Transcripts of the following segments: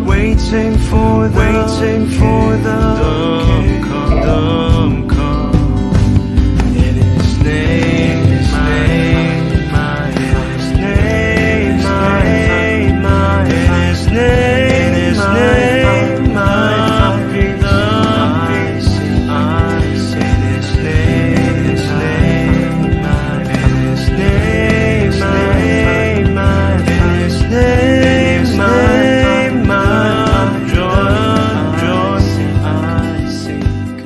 waiting for the kingdom come. In His name, in His name, my freedom I see. In His name, my joy I seek.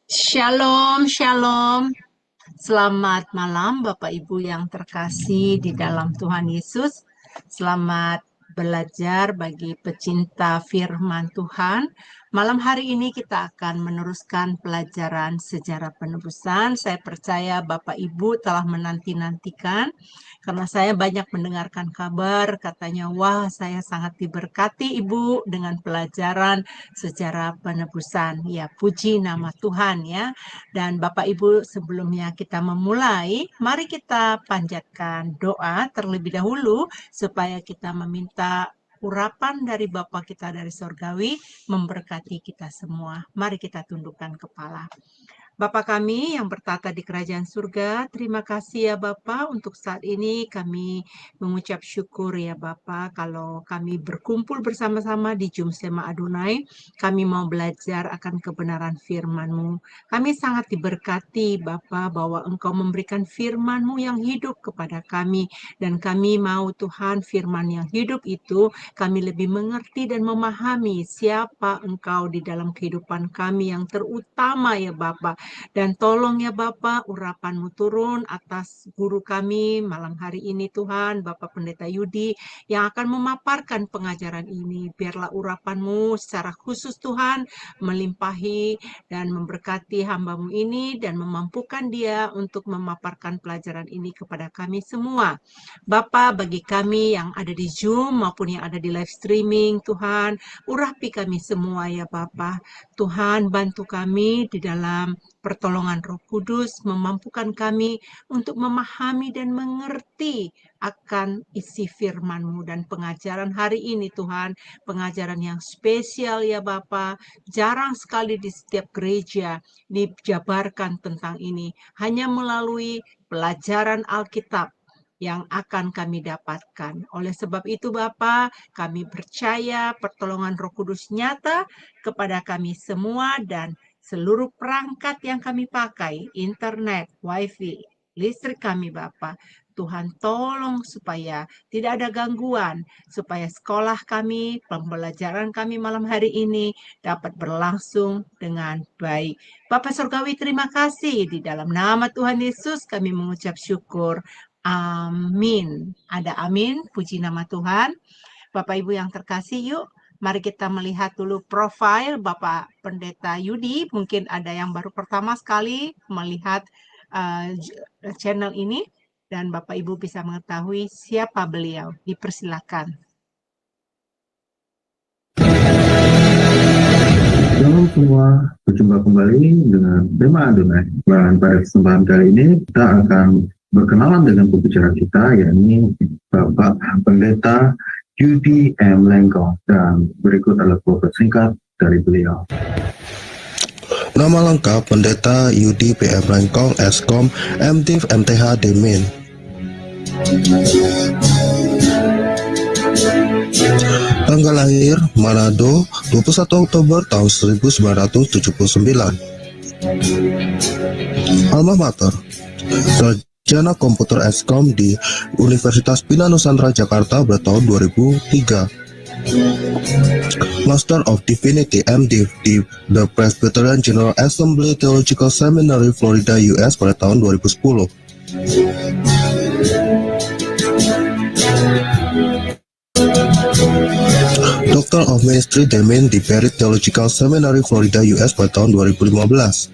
Shalom, shalom. Selamat malam Bapak Ibu yang terkasih di dalam Tuhan Yesus. Selamat belajar bagi pecinta firman Tuhan. Malam hari ini kita akan meneruskan pelajaran sejarah penebusan. Saya percaya Bapak Ibu telah menanti-nantikan karena saya banyak mendengarkan kabar katanya, wah saya sangat diberkati Ibu dengan pelajaran sejarah penebusan. Ya, puji nama Tuhan ya. Dan Bapak Ibu, sebelumnya kita memulai, mari kita panjatkan doa terlebih dahulu supaya kita meminta urapan dari Bapa kita dari sorgawi memberkati kita semua. Mari kita tundukkan kepala. Bapa kami yang bertata di kerajaan surga, terima kasih ya Bapa untuk saat ini kami mengucap syukur ya Bapa kalau kami berkumpul bersama-sama di Jum Sema Adonai, kami mau belajar akan kebenaran firman-Mu. Kami sangat diberkati Bapa bahwa Engkau memberikan firman-Mu yang hidup kepada kami dan kami mau Tuhan firman yang hidup itu kami lebih mengerti dan memahami siapa Engkau di dalam kehidupan kami yang terutama ya Bapa. Dan tolong ya Bapak, urapan-Mu turun atas guru kami malam hari ini Tuhan, Bapak Pendeta Yudi, yang akan memaparkan pengajaran ini. Biarlah urapan-Mu secara khusus Tuhan, melimpahi dan memberkati hamba-Mu ini, dan memampukan dia untuk memaparkan pelajaran ini kepada kami semua. Bapak, bagi kami yang ada di Zoom maupun yang ada di live streaming, Tuhan, urapi kami semua ya Bapak. Tuhan, bantu kami di dalam pertolongan Roh Kudus, memampukan kami untuk memahami dan mengerti akan isi firman-Mu dan pengajaran hari ini Tuhan, pengajaran yang spesial ya Bapa, jarang sekali di setiap gereja dijabarkan tentang ini, hanya melalui pelajaran Alkitab yang akan kami dapatkan. Oleh sebab itu Bapa, kami percaya pertolongan Roh Kudus nyata kepada kami semua dan seluruh perangkat yang kami pakai, internet, wifi, listrik kami Bapa. Tuhan tolong supaya tidak ada gangguan, supaya sekolah kami, pembelajaran kami malam hari ini dapat berlangsung dengan baik. Bapak Surgawi terima kasih, di dalam nama Tuhan Yesus kami mengucap syukur. Amin. Ada amin, puji nama Tuhan. Bapak Ibu yang terkasih, yuk mari kita melihat dulu profil Bapak Pendeta Yudi. Mungkin ada yang baru pertama sekali melihat channel ini dan Bapak Ibu bisa mengetahui siapa beliau. Dipersilakan. Shalom semua, berjumpa kembali dengan tema Adonai. Dan pada kesempatan kali ini kita akan berkenalan dengan pembicara kita, yakni Bapak Pendeta Yudi M. Lengkong, dan berikut adalah profil singkat dari beliau. Nama lengkap Pendeta Yudi PM Lengkong, Eskom, MDiv MTH Demin. Tanggal lahir Manado 21 Oktober tahun 1979. Alma Mater Sarjana Komputer Eskom di Universitas Bina Nusantara Jakarta pada tahun 2003. Master of Divinity MDiv di The Presbyterian General Assembly Theological Seminary Florida US pada tahun 2010. Doctor of Ministry Demin di Barry Theological Seminary Florida US pada tahun 2015.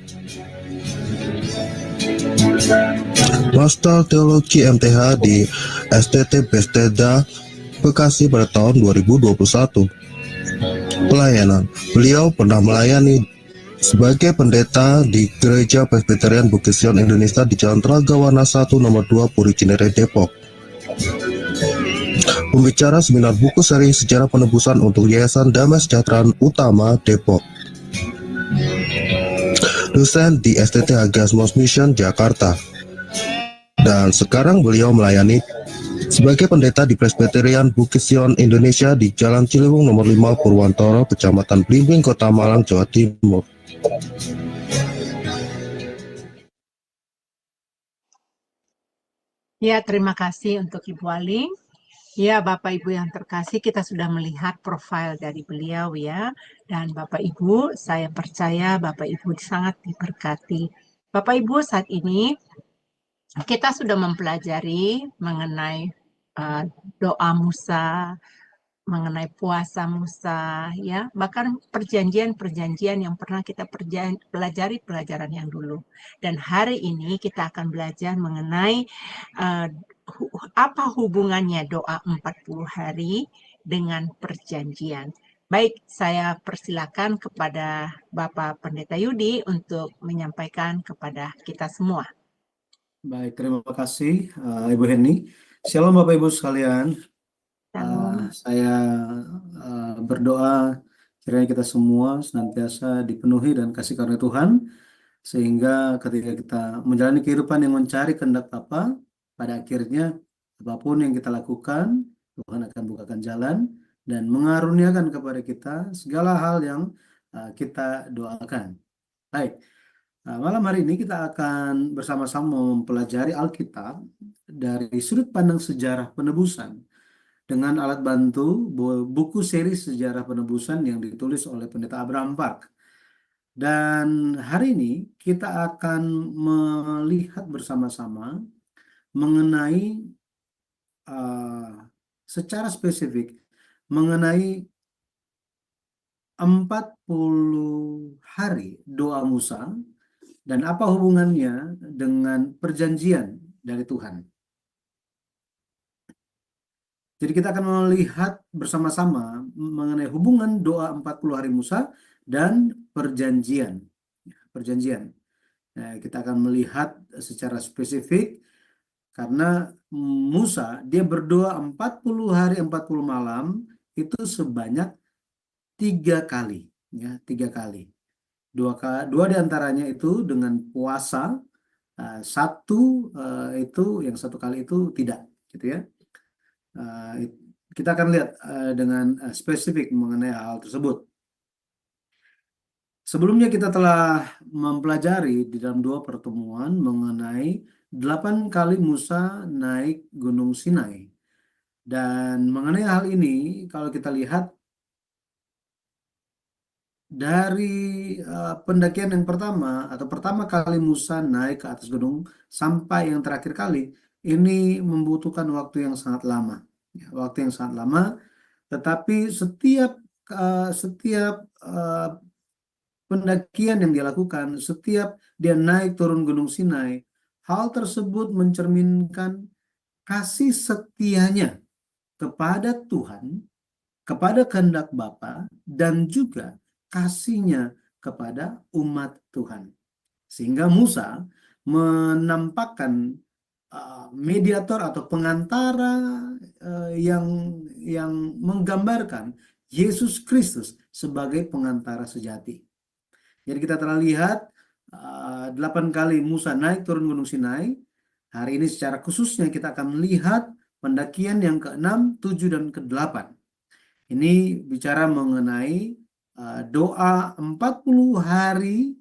Master Teologi MTH di STT Bethesda Bekasi pada tahun 2021. Pelayanan, beliau pernah melayani sebagai pendeta di Gereja Presbyterian Bukit Sion Indonesia di Jalan Ragawana 1 nomor 2 Puri Cinere, Depok. Pembicara seminar buku seri Sejarah Penebusan untuk Yayasan Damai Sejahtera Utama, Depok. Dosen di STT Hagiasmos Mission, Jakarta. Dan sekarang beliau melayani sebagai pendeta di Presbyterian Bukit Sion Indonesia di Jalan Ciliwung nomor 5 Purwantoro, Kecamatan Blimbing, Kota Malang, Jawa Timur. Ya, terima kasih untuk Ibu Aling. Ya, Bapak Ibu yang terkasih, kita sudah melihat profil dari beliau ya. Dan Bapak Ibu, saya percaya Bapak Ibu sangat diberkati. Bapak Ibu, saat ini kita sudah mempelajari mengenai doa Musa, mengenai puasa Musa, ya, bahkan perjanjian-perjanjian yang pernah kita pelajari pelajaran yang dulu. Dan hari ini kita akan belajar mengenai apa hubungannya doa 40 hari dengan perjanjian. Baik, saya persilakan kepada Bapak Pendeta Yudi untuk menyampaikan kepada kita semua. Baik, terima kasih Ibu Heni. Shalom Bapak Ibu sekalian. Saya berdoa kiranya kita semua senantiasa dipenuhi dan kasih karunia Tuhan, sehingga ketika kita menjalani kehidupan yang mencari kehendak Bapa, pada akhirnya apapun yang kita lakukan, Tuhan akan bukakan jalan dan mengaruniakan kepada kita segala hal yang kita doakan. Baik. Malam hari ini kita akan bersama-sama mempelajari Alkitab dari sudut pandang sejarah penebusan dengan alat bantu buku seri Sejarah Penebusan yang ditulis oleh Pendeta Abraham Park. Dan hari ini kita akan melihat bersama-sama mengenai secara spesifik mengenai 40 hari doa Musa dan apa hubungannya dengan perjanjian dari Tuhan. Jadi kita akan melihat bersama-sama mengenai hubungan doa 40 hari Musa dan perjanjian. Perjanjian. Nah, kita akan melihat secara spesifik karena Musa dia berdoa 40 hari 40 malam itu sebanyak 3 kali. Ya, 3 kali. Dua diantaranya itu dengan puasa, yang satu kali itu tidak, gitu ya. Kita akan lihat dengan spesifik mengenai hal tersebut. Sebelumnya kita telah mempelajari di dalam 2 pertemuan mengenai 8 kali Musa naik Gunung Sinai. Dan mengenai hal ini, kalau kita lihat dari pendakian yang pertama atau pertama kali Musa naik ke atas gunung sampai yang terakhir kali, ini membutuhkan waktu yang sangat lama, ya, waktu yang sangat lama. Tetapi setiap pendakian yang dia lakukan, setiap dia naik turun Gunung Sinai, hal tersebut mencerminkan kasih setianya kepada Tuhan, kepada kehendak Bapa, dan juga kasihnya kepada umat Tuhan. Sehingga Musa menampakkan mediator atau pengantara yang menggambarkan Yesus Kristus sebagai pengantara sejati. Jadi kita telah lihat 8 kali Musa naik turun Gunung Sinai. Hari ini secara khususnya kita akan melihat pendakian yang ke-6, 7, dan ke-8. Ini bicara mengenai doa 40 hari,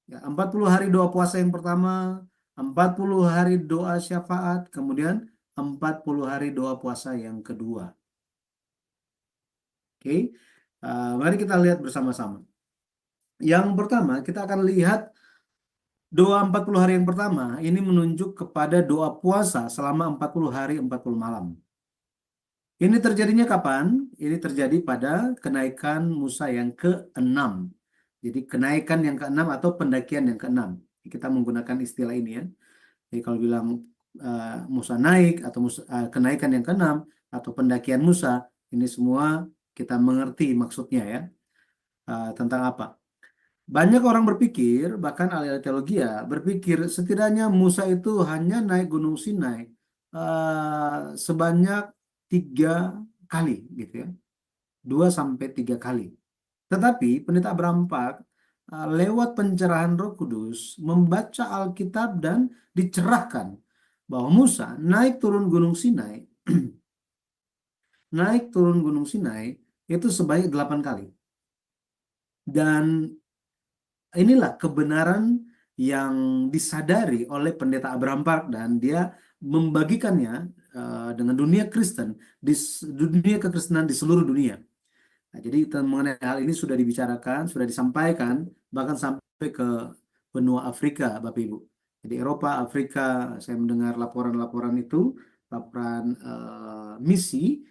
ya, 40 hari doa puasa yang pertama, 40 hari doa syafaat, kemudian 40 hari doa puasa yang kedua. Oke, mari kita lihat bersama-sama. Yang pertama, kita akan lihat doa 40 hari yang pertama, ini menunjuk kepada doa puasa selama 40 hari 40 malam. Ini terjadinya kapan? Ini terjadi pada kenaikan Musa yang ke-6. Jadi kenaikan yang ke-6 atau pendakian yang ke-6. Kita menggunakan istilah ini ya. Jadi kalau bilang Musa naik atau kenaikan yang ke-6 atau pendakian Musa, ini semua kita mengerti maksudnya ya. Tentang apa? Banyak orang berpikir, bahkan ahli teologi ya, berpikir setidaknya Musa itu hanya naik Gunung Sinai sebanyak 3 kali gitu ya, 2 sampai 3 kali. Tetapi Pendeta Abraham Park lewat pencerahan Roh Kudus membaca Alkitab dan dicerahkan bahwa Musa naik turun Gunung Sinai, naik turun Gunung Sinai itu sebanyak 8 kali. Dan inilah kebenaran yang disadari oleh Pendeta Abraham Park, dan dia membagikannya dengan dunia Kristen, dunia kekristenan di seluruh dunia. Nah, jadi mengenai hal ini sudah dibicarakan, sudah disampaikan, bahkan sampai ke benua Afrika, Bapak Ibu. Jadi Eropa, Afrika, saya mendengar laporan-laporan itu, laporan misi,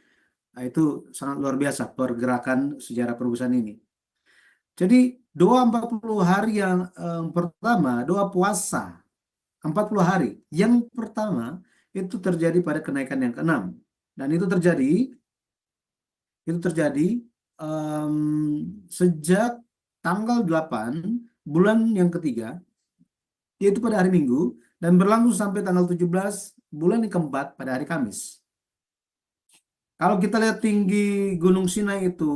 itu sangat luar biasa pergerakan sejarah perubahan ini. Jadi doa 40 hari yang pertama, doa puasa 40 hari. Yang pertama itu terjadi pada kenaikan yang ke-6. Dan itu terjadi sejak tanggal 8 bulan yang ketiga, yaitu pada hari Minggu, dan berlangsung sampai tanggal 17 bulan yang keempat pada hari Kamis. Kalau kita lihat tinggi Gunung Sinai itu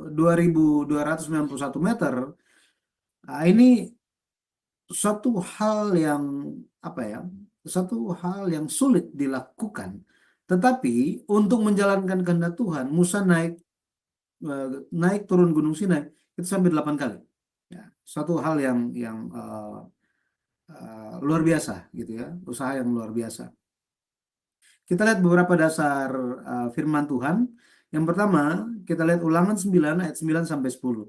2.291 meter, nah ini suatu hal yang suatu hal yang sulit dilakukan. Tetapi untuk menjalankan kehendak Tuhan, Musa naik turun Gunung Sinai itu sampai 8 kali. Ya, suatu hal yang luar biasa gitu ya, usaha yang luar biasa. Kita lihat beberapa dasar firman Tuhan. Yang pertama, kita lihat Ulangan 9 ayat 9 sampai 10.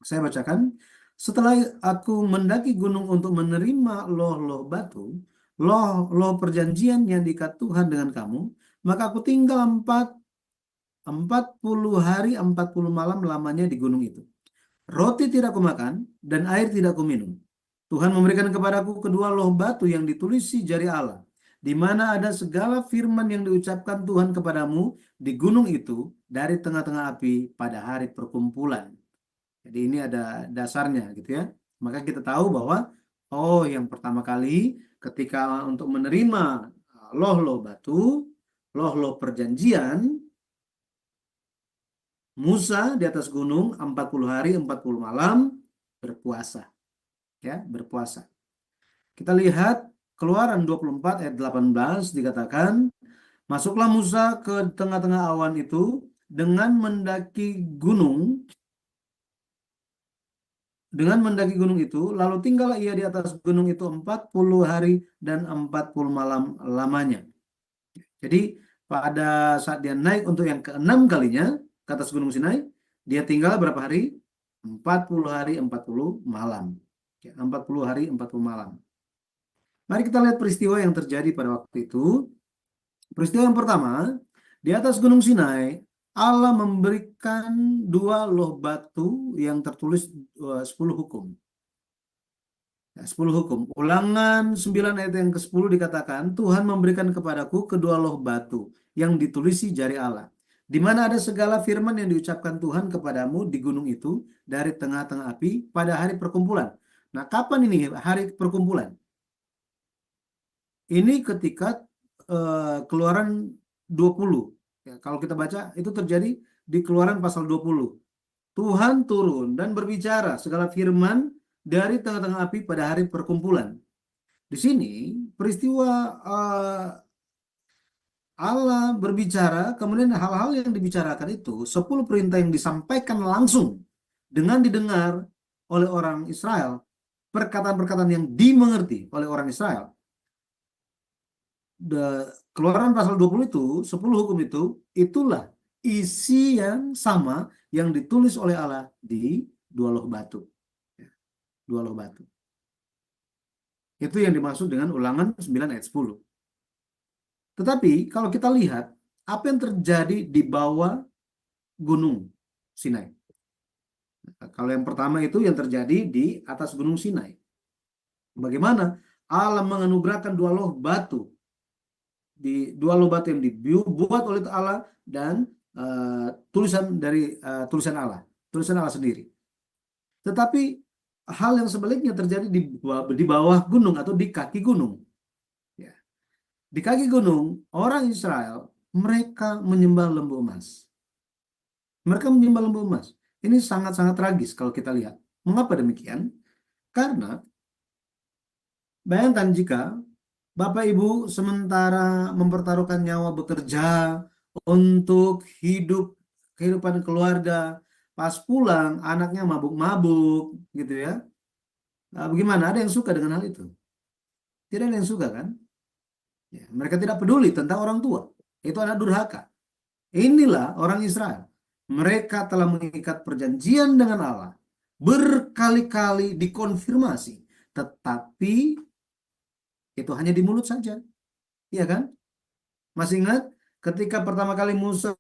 Saya bacakan. Setelah aku mendaki gunung untuk menerima loh-loh batu, loh perjanjian yang diikat Tuhan dengan kamu, maka aku tinggal 40 hari 40 malam lamanya di gunung itu. Roti tidak kumakan dan air tidak kuminum. Tuhan memberikan kepadaku kedua loh batu yang ditulisi jari Allah, di mana ada segala firman yang diucapkan Tuhan kepadamu di gunung itu dari tengah-tengah api pada hari perkumpulan. Jadi ini ada dasarnya gitu ya. Maka kita tahu bahwa yang pertama kali ketika untuk menerima loh-loh batu, loh-loh perjanjian, Musa di atas gunung 40 hari 40 malam berpuasa. Ya, berpuasa. Kita lihat Keluaran 24 ayat 18 dikatakan, masuklah Musa ke tengah-tengah awan itu dengan mendaki gunung itu, lalu tinggallah ia di atas gunung itu 40 hari dan 40 malam lamanya. Jadi pada saat dia naik untuk yang ke-6 kalinya ke atas Gunung Sinai, dia tinggal berapa hari? 40 hari 40 malam. 40 hari 40 malam. Mari kita lihat peristiwa yang terjadi pada waktu itu. Peristiwa yang pertama, di atas Gunung Sinai, Allah memberikan 2 loh batu yang tertulis 10 hukum. 10 hukum. Ulangan 9 ayat yang ke-10 dikatakan, Tuhan memberikan kepadaku kedua loh batu yang ditulisi jari Allah, di mana ada segala firman yang diucapkan Tuhan kepadamu di gunung itu dari tengah-tengah api pada hari perkumpulan. Nah, kapan ini hari perkumpulan? Ini ketika Keluaran 20. Ya, kalau kita baca itu terjadi di Keluaran pasal 20. Tuhan turun dan berbicara segala firman dari tengah-tengah api pada hari perkumpulan. Di sini peristiwa Allah berbicara, kemudian hal-hal yang dibicarakan itu 10 perintah yang disampaikan langsung dengan didengar oleh orang Israel, perkataan-perkataan yang dimengerti oleh orang Israel. Keluaran pasal 20 itu, 10 hukum itu, itulah isi yang sama yang ditulis oleh Allah di 2 loh batu. 2 loh batu. Itu yang dimaksud dengan Ulangan 9 ayat 10. Tetapi kalau kita lihat apa yang terjadi di bawah Gunung Sinai. Kalau yang pertama itu yang terjadi di atas Gunung Sinai. Bagaimana Allah menganugerahkan 2 loh batu. Di 2 loh batu yang dibuat oleh Allah dan tulisan dari tulisan Allah sendiri. Tetapi hal yang sebaliknya terjadi di bawah gunung atau di kaki gunung. Ya. Di kaki gunung, orang Israel, mereka menyembah lembu emas. Mereka menyembah lembu emas. Ini sangat-sangat tragis kalau kita lihat. Mengapa demikian? Karena bayangkan jika Bapak Ibu sementara mempertaruhkan nyawa bekerja untuk kehidupan keluarga, pas pulang anaknya mabuk-mabuk gitu ya. Nah, bagaimana? Ada yang suka dengan hal itu? Tidak ada yang suka kan? Ya, mereka tidak peduli tentang orang tua. Itu anak durhaka. Inilah orang Israel. Mereka telah mengikat perjanjian dengan Allah. Berkali-kali dikonfirmasi. Tetapi itu hanya di mulut saja. Iya kan? Masih ingat ketika pertama kali Musa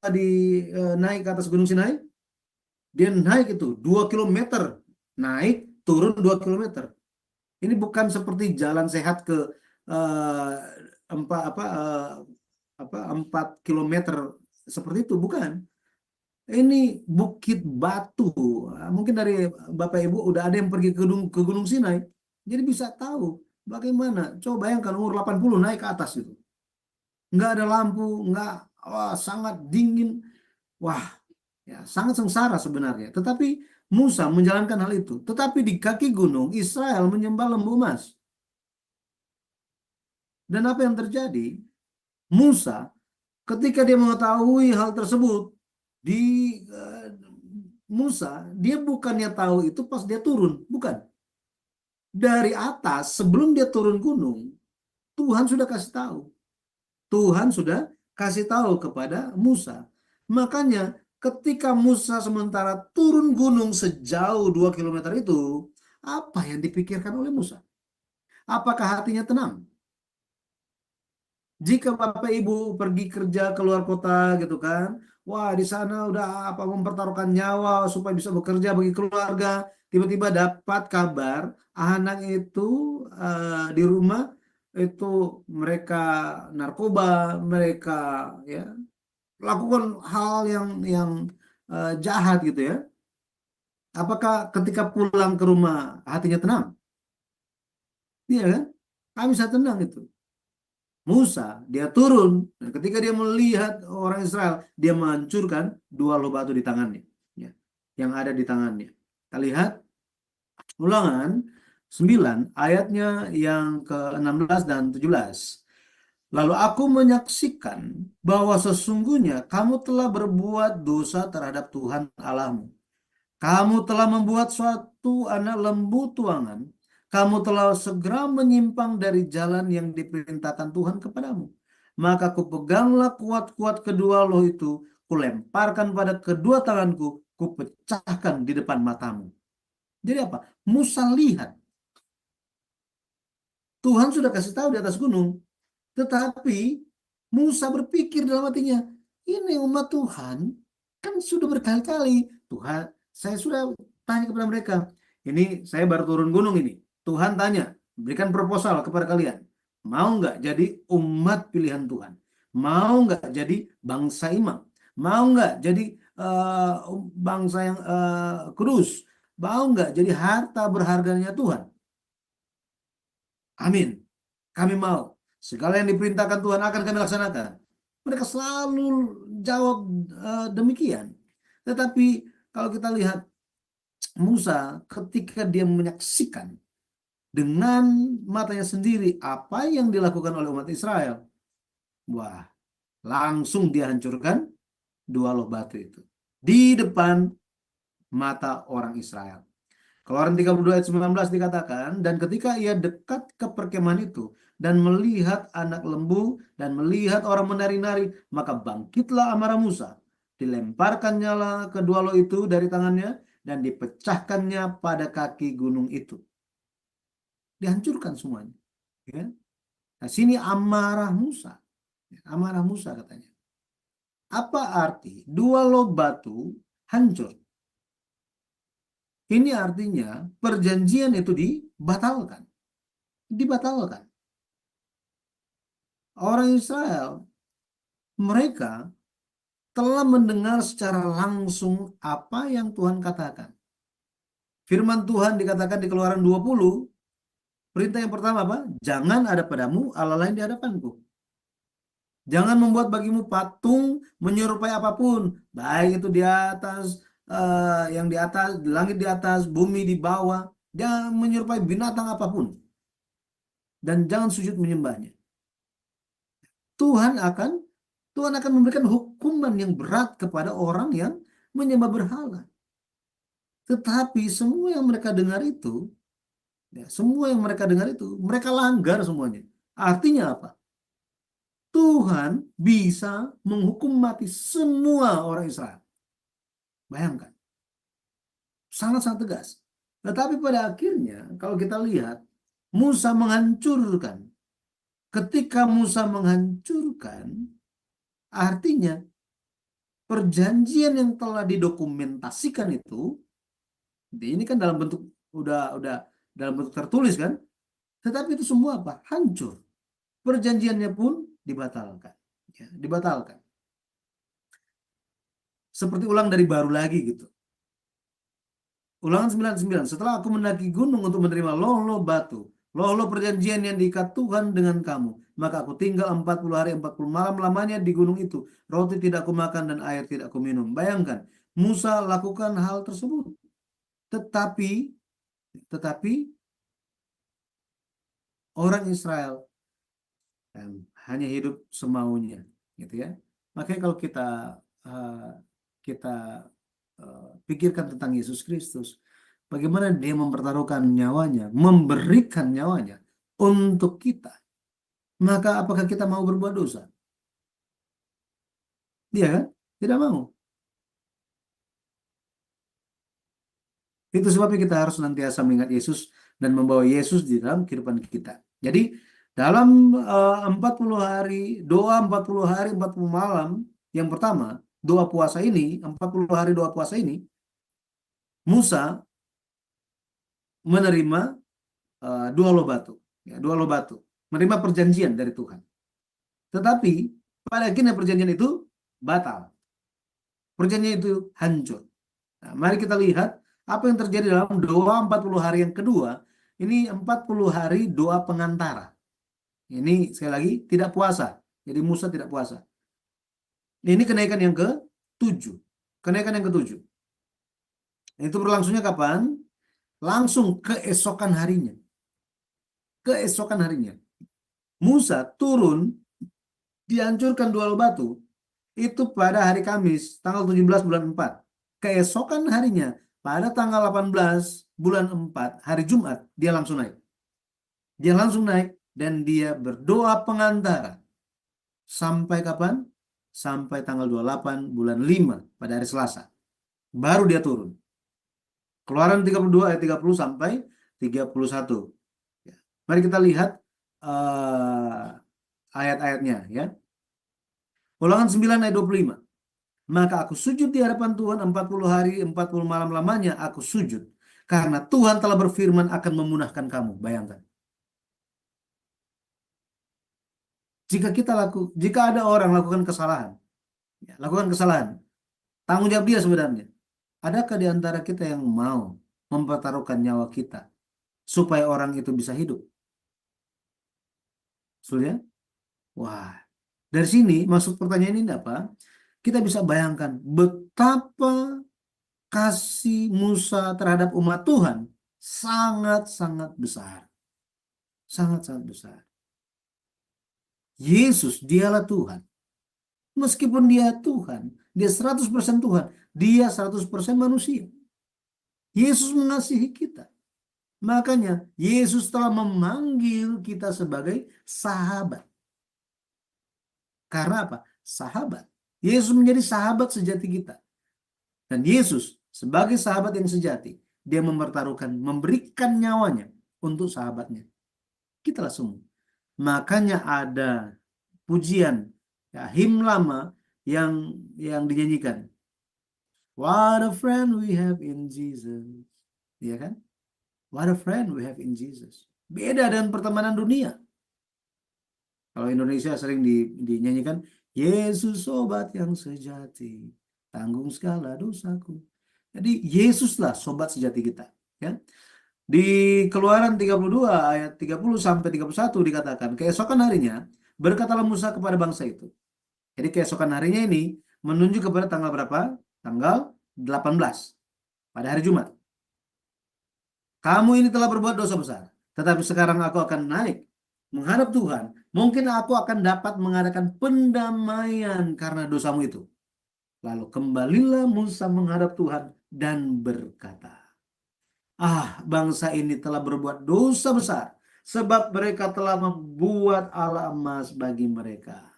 naik ke atas Gunung Sinai? Dia naik itu 2 kilometer. Naik, turun 2 kilometer. Ini bukan seperti jalan sehat ke 4 kilometer seperti itu, bukan. Ini bukit batu. Mungkin dari Bapak Ibu udah ada yang pergi ke Gunung Sinai, jadi bisa tahu bagaimana. Coba bayangkan umur 80 naik ke atas itu. Nggak ada lampu, sangat dingin. Wah, ya sangat sengsara sebenarnya. Tetapi Musa menjalankan hal itu. Tetapi di kaki gunung Israel menyembah lembu emas. Dan apa yang terjadi? Musa ketika dia mengetahui hal tersebut, Musa dia bukannya tahu itu pas dia turun, bukan. Dari atas sebelum dia turun gunung, Tuhan sudah kasih tahu. Tuhan sudah kasih tahu kepada Musa. Makanya ketika Musa sementara turun gunung sejauh 2 kilometer itu, apa yang dipikirkan oleh Musa? Apakah hatinya tenang? Jika Bapak Ibu pergi kerja keluar kota gitu kan, wah di sana udah mempertaruhkan nyawa supaya bisa bekerja bagi keluarga, tiba-tiba dapat kabar anak itu di rumah itu mereka narkoba, mereka ya lakukan hal yang jahat gitu ya. Apakah ketika pulang ke rumah hatinya tenang? Iya kan? Kami bisa tenang itu. Musa, dia turun, dan ketika dia melihat orang Israel, dia menghancurkan 2 loh batu di tangannya, ya, yang ada di tangannya. Kita lihat Ulangan 9 ayatnya yang ke-16 dan 17. Lalu aku menyaksikan bahwa sesungguhnya kamu telah berbuat dosa terhadap Tuhan Allahmu. Kamu telah membuat suatu anak lembu tuangan. Kamu telah segera menyimpang dari jalan yang diperintahkan Tuhan kepadamu. Maka kupeganglah kuat-kuat kedua loh itu, kulemparkan pada kedua tanganku, kupecahkan di depan matamu. Jadi apa? Musa lihat. Tuhan sudah kasih tahu di atas gunung. Tetapi Musa berpikir dalam hatinya, ini umat Tuhan kan sudah berkali-kali. Tuhan, saya sudah tanya kepada mereka. Ini saya baru turun gunung ini. Tuhan tanya, berikan proposal kepada kalian. Mau nggak jadi umat pilihan Tuhan? Mau nggak jadi bangsa imam? Mau nggak jadi bangsa yang kudus? Mau nggak jadi harta berharganya Tuhan? Amin. Kami mau. Segala yang diperintahkan Tuhan akan kami laksanakan. Mereka selalu jawab demikian. Tetapi kalau kita lihat Musa ketika dia menyaksikan dengan matanya sendiri apa yang dilakukan oleh umat Israel, wah, langsung dia hancurkan 2 loh batu itu di depan mata orang Israel. Keluaran 32 ayat 19 dikatakan, dan ketika ia dekat ke perkemahan itu dan melihat anak lembu dan melihat orang menari-nari, maka bangkitlah amarah Musa. Dilemparkan nyala kedua loh itu dari tangannya dan dipecahkannya pada kaki gunung itu. Dihancurkan semuanya. Ya. Nah, sini amarah Musa. Amarah Musa katanya. Apa arti 2 loh batu hancur? Ini artinya perjanjian itu dibatalkan. Dibatalkan. Orang Israel, mereka telah mendengar secara langsung apa yang Tuhan katakan. Firman Tuhan dikatakan di Keluaran 20, perintah yang pertama apa? Jangan ada padamu Allah lain di hadapanku. Jangan membuat bagimu patung menyerupai apapun, baik itu di atas, yang di atas, di langit di atas, bumi di bawah. Jangan menyerupai binatang apapun. Dan jangan sujud menyembahnya. Tuhan akan memberikan hukuman yang berat kepada orang yang menyembah berhala. Tetapi semua yang mereka dengar itu, mereka langgar semuanya. Artinya apa? Tuhan bisa menghukum mati semua orang Israel. Bayangkan. Sangat-sangat tegas. Tetapi pada akhirnya, kalau kita lihat, Musa menghancurkan. Ketika Musa menghancurkan, artinya perjanjian yang telah didokumentasikan itu, ini kan dalam bentuk udah dalam bentuk tertulis kan, tetapi itu semua apa? Hancur. Perjanjiannya pun dibatalkan. Ya, dibatalkan. Seperti ulang dari baru lagi gitu. Ulangan 99. Setelah aku mendaki gunung untuk menerima loh batu, loh perjanjian yang diikat Tuhan dengan kamu, maka aku tinggal 40 hari 40 malam lamanya di gunung itu. Roti tidak aku makan dan air tidak aku minum. Bayangkan, Musa lakukan hal tersebut. Tetapi orang Israel hanya hidup semaunya, gitu ya. Makanya kalau kita pikirkan tentang Yesus Kristus, bagaimana dia mempertaruhkan nyawanya, memberikan nyawanya untuk kita, maka apakah kita mau berbuat dosa? Dia kan tidak mau. Itu sebabnya kita harus senantiasa mengingat Yesus dan membawa Yesus di dalam kehidupan kita. Jadi dalam 40 hari, doa 40 hari 40 malam yang pertama, doa puasa ini, 40 hari doa puasa ini, Musa menerima dua loh batu, ya, dua loh batu, menerima perjanjian dari Tuhan. Tetapi pada akhirnya perjanjian itu batal. Perjanjian itu hancur. Nah, mari kita lihat apa yang terjadi dalam doa 40 hari yang kedua. Ini 40 hari doa pengantara. Ini sekali lagi tidak puasa. Jadi Musa tidak puasa. Ini kenaikan yang ke-7. Kenaikan yang ke-7. Itu berlangsungnya kapan? Langsung keesokan harinya. Keesokan harinya. Musa turun, dihancurkan dua loh batu. Itu pada hari Kamis, tanggal 17 bulan 4. Keesokan harinya, pada tanggal 18 bulan 4, hari Jumat, dia langsung naik. Dia langsung naik dan dia berdoa pengantara. Sampai kapan? Sampai tanggal 28 bulan 5 pada hari Selasa. Baru dia turun. Keluaran 32 ayat 30 sampai 31. Ya. Mari kita lihat ayat-ayatnya ya. Ulangan 9 ayat 25. Maka aku sujud di hadapan Tuhan 40 hari 40 malam lamanya aku sujud. Karena Tuhan telah berfirman akan memunahkan kamu. Bayangkan. Jika ada orang lakukan kesalahan, ya, tanggung jawab dia sebenarnya. Adakah di antara kita yang mau mempertaruhkan nyawa kita supaya orang itu bisa hidup? Sudah? Wah, dari sini maksud pertanyaan ini apa? Kita bisa bayangkan betapa kasih Musa terhadap umat Tuhan sangat-sangat besar. Sangat-sangat besar. Yesus, dialah Tuhan. Meskipun dia Tuhan, dia 100% Tuhan, dia 100% manusia. Yesus mengasihi kita. Makanya Yesus telah memanggil kita sebagai sahabat. Karena apa? Sahabat. Yesus menjadi sahabat sejati kita. Dan Yesus sebagai sahabat yang sejati, dia mempertaruhkan, memberikan nyawanya untuk sahabatnya. Kitalah semua. Makanya ada pujian, ya, himn lama yang dinyanyikan. What a friend we have in Jesus. Ya kan? What a friend we have in Jesus. Beda dengan pertemanan dunia. Kalau Indonesia sering dinyanyikan, Yesus sobat yang sejati, tanggung segala dosaku. Jadi Yesuslah sobat sejati kita. Ya. Di Keluaran 32 ayat 30 sampai 31 dikatakan, keesokan harinya berkatalah Musa kepada bangsa itu. Jadi keesokan harinya ini menunjuk kepada tanggal berapa? Tanggal 18 pada hari Jumat. Kamu ini telah berbuat dosa besar, tetapi sekarang aku akan naik menghadap Tuhan. Mungkin aku akan dapat mengadakan pendamaian karena dosamu itu. Lalu kembalilah Musa menghadap Tuhan dan berkata, bangsa ini telah berbuat dosa besar, sebab mereka telah membuat ala emas bagi mereka.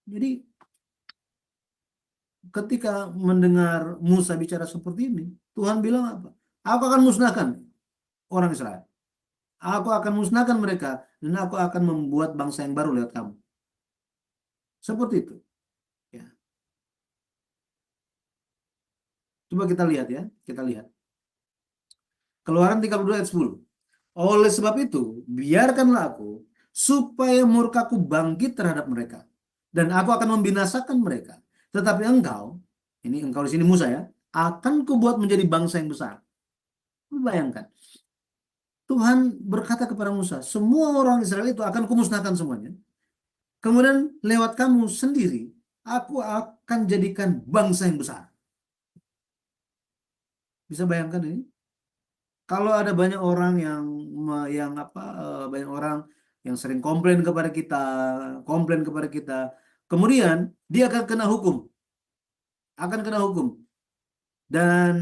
Jadi ketika mendengar Musa bicara seperti ini, Tuhan bilang apa? Aku akan musnahkan orang Israel. Aku akan musnahkan mereka dan aku akan membuat bangsa yang baru lewat kamu. Seperti itu. Ya. Coba kita lihat ya, kita lihat. Keluaran 32 ayat 10. Oleh sebab itu, biarkanlah aku supaya murkaku bangkit terhadap mereka dan aku akan membinasakan mereka. Tetapi engkau di sini Musa ya, akan kubuat menjadi bangsa yang besar. Bayangkan. Tuhan berkata kepada Musa, semua orang Israel itu akan kumusnahkan semuanya. Kemudian lewat kamu sendiri, aku akan jadikan bangsa yang besar. Bisa bayangkan ini? Kalau ada banyak orang banyak orang yang sering komplain kepada kita, kemudian dia akan kena hukum. Dan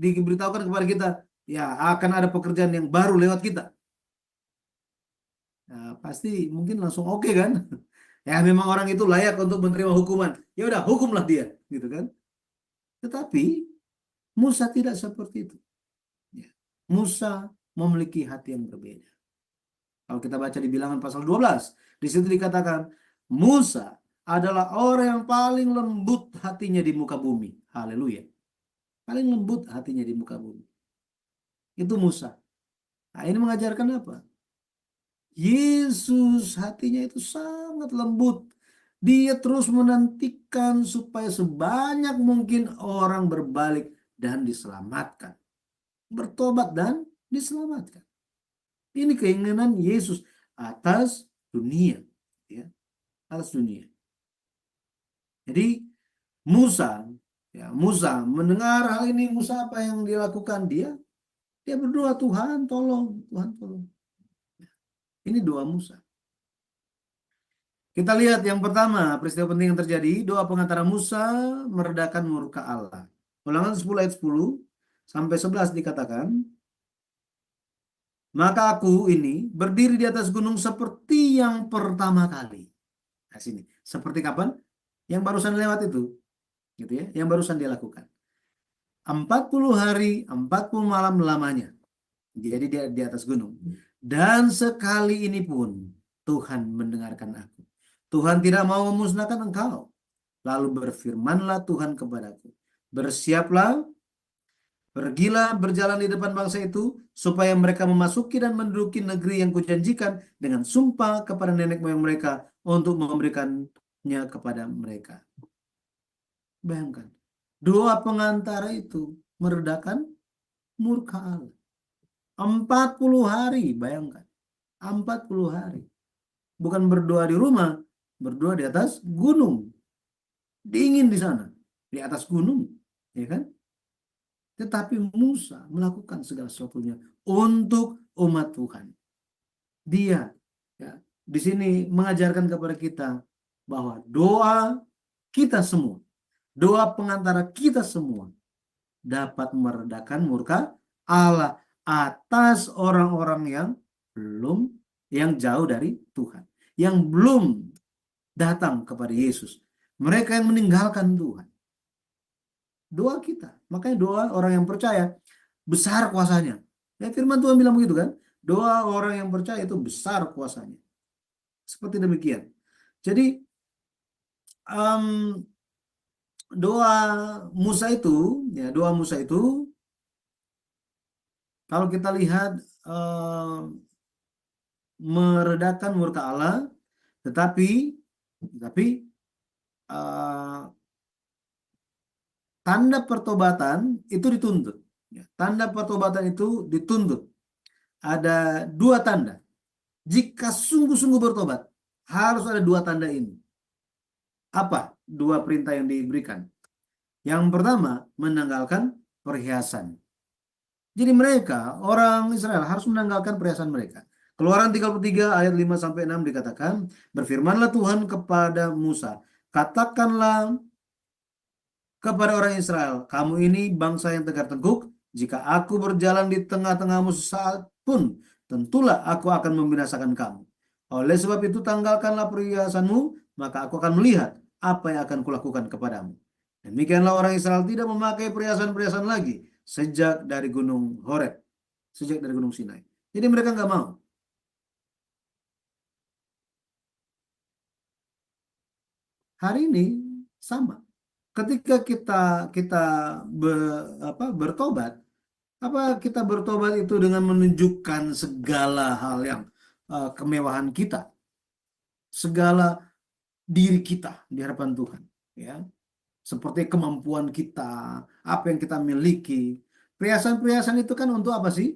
diberitahukan kepada kita, ya akan ada pekerjaan yang baru lewat kita. Nah, pasti mungkin langsung oke kan? Ya memang orang itu layak untuk menerima hukuman. Ya udah hukumlah dia, gitu kan? Tetapi Musa tidak seperti itu. Ya. Musa memiliki hati yang berbeda. Kalau kita baca di Bilangan pasal 12, di situ dikatakan Musa adalah orang yang paling lembut hatinya di muka bumi. Haleluya. Paling lembut hatinya di muka bumi. Itu Musa. Nah, ini mengajarkan apa? Yesus hatinya itu sangat lembut. Dia terus menantikan supaya sebanyak mungkin orang berbalik dan diselamatkan. Bertobat dan diselamatkan. Ini keinginan Yesus atas dunia. Ya, atas dunia. Jadi Musa mendengar hal ini, Musa apa yang dilakukan? Dia berdoa, Tuhan tolong. Ini doa Musa. Kita lihat yang pertama, peristiwa penting yang terjadi, doa pengantara Musa meredakan murka Allah. Ulangan 10 ayat 10 sampai 11 dikatakan, maka aku ini berdiri di atas gunung seperti yang pertama kali. Nah, sini, seperti kapan? Yang barusan lewat itu. Gitu ya, yang barusan dia lakukan. 40 hari, 40 malam lamanya. Jadi dia di atas gunung. Dan sekali ini pun Tuhan mendengarkan aku. Tuhan tidak mau memusnahkan engkau. Lalu berfirmanlah Tuhan kepadaku, bersiaplah, pergilah berjalan di depan bangsa itu, supaya mereka memasuki dan menduduki negeri yang kujanjikan dengan sumpah kepada nenek moyang mereka untuk memberikannya kepada mereka. Bayangkan, doa pengantara itu meredakan murka Allah. 40 hari, bayangkan. 40 hari. Bukan berdoa di rumah, berdoa di atas gunung. Dingin di sana, di atas gunung, ya kan? Tetapi Musa melakukan segala sesuatunya untuk umat Tuhan. Dia di sini mengajarkan kepada kita bahwa doa kita semua, doa pengantara kita semua dapat meredakan murka Allah atas orang-orang yang jauh dari Tuhan, yang belum datang kepada Yesus, mereka yang meninggalkan Tuhan. Doa kita, makanya doa orang yang percaya besar kuasanya. Ya, firman Tuhan bilang begitu kan? Doa orang yang percaya itu besar kuasanya. Seperti demikian. Jadi doa Musa itu kalau kita lihat meredakan murka Allah, tetapi tanda pertobatan itu dituntut. Ya, tanda pertobatan itu dituntut. Ada 2 tanda. Jika sungguh-sungguh bertobat, harus ada 2 tanda ini. Apa 2 perintah yang diberikan? Yang pertama, menanggalkan perhiasan. Jadi mereka, orang Israel, harus menanggalkan perhiasan mereka. Keluaran 33 ayat 5-6 dikatakan, berfirmanlah Tuhan kepada Musa, katakanlah kepada orang Israel, kamu ini bangsa yang tegar tengkuk, jika aku berjalan di tengah-tengahmu sesaat pun, tentulah aku akan membinasakan kamu. Oleh sebab itu tanggalkanlah perhiasanmu, maka aku akan melihat apa yang akan kulakukan kepadamu. Demikianlah orang Israel tidak memakai perhiasan-perhiasan lagi sejak dari gunung Horeb, sejak dari gunung Sinai. Jadi mereka nggak mau. Hari ini sama. Ketika kita bertobat, apa kita bertobat itu dengan menunjukkan segala hal yang kemewahan kita, segala diri kita di hadapan Tuhan, ya, seperti kemampuan kita, apa yang kita miliki. Perhiasan-perhiasan itu kan untuk apa sih?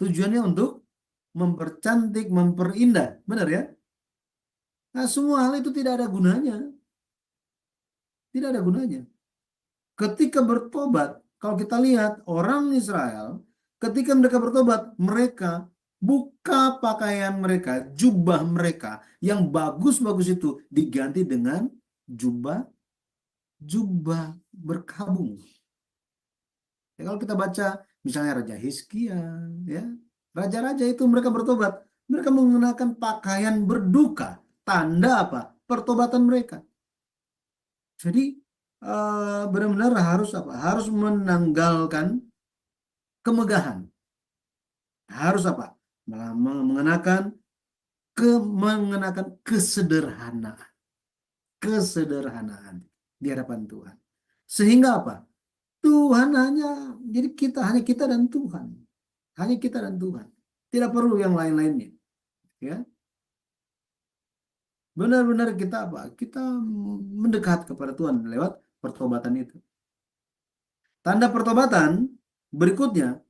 Tujuannya untuk mempercantik, memperindah, benar ya? Nah, semua hal itu tidak ada gunanya. Tidak ada gunanya. Ketika bertobat, kalau kita lihat orang Israel, ketika mereka bertobat, mereka buka pakaian mereka, jubah mereka yang bagus-bagus itu diganti dengan jubah berkabung. Ya, kalau kita baca misalnya Raja Hizkia, ya, raja-raja itu mereka bertobat, mereka mengenakan pakaian berduka, tanda apa? Pertobatan mereka. Jadi benar-benar harus apa? Harus menanggalkan kemegahan. Harus apa? Mengenakan kesederhanaan. Kesederhanaan di hadapan Tuhan. Sehingga apa? Tuhan hanya kita dan Tuhan. Hanya kita dan Tuhan. Tidak perlu yang lain-lainnya. Ya. Benar-benar kita apa? Kita mendekat kepada Tuhan lewat pertobatan itu. Tanda pertobatan berikutnya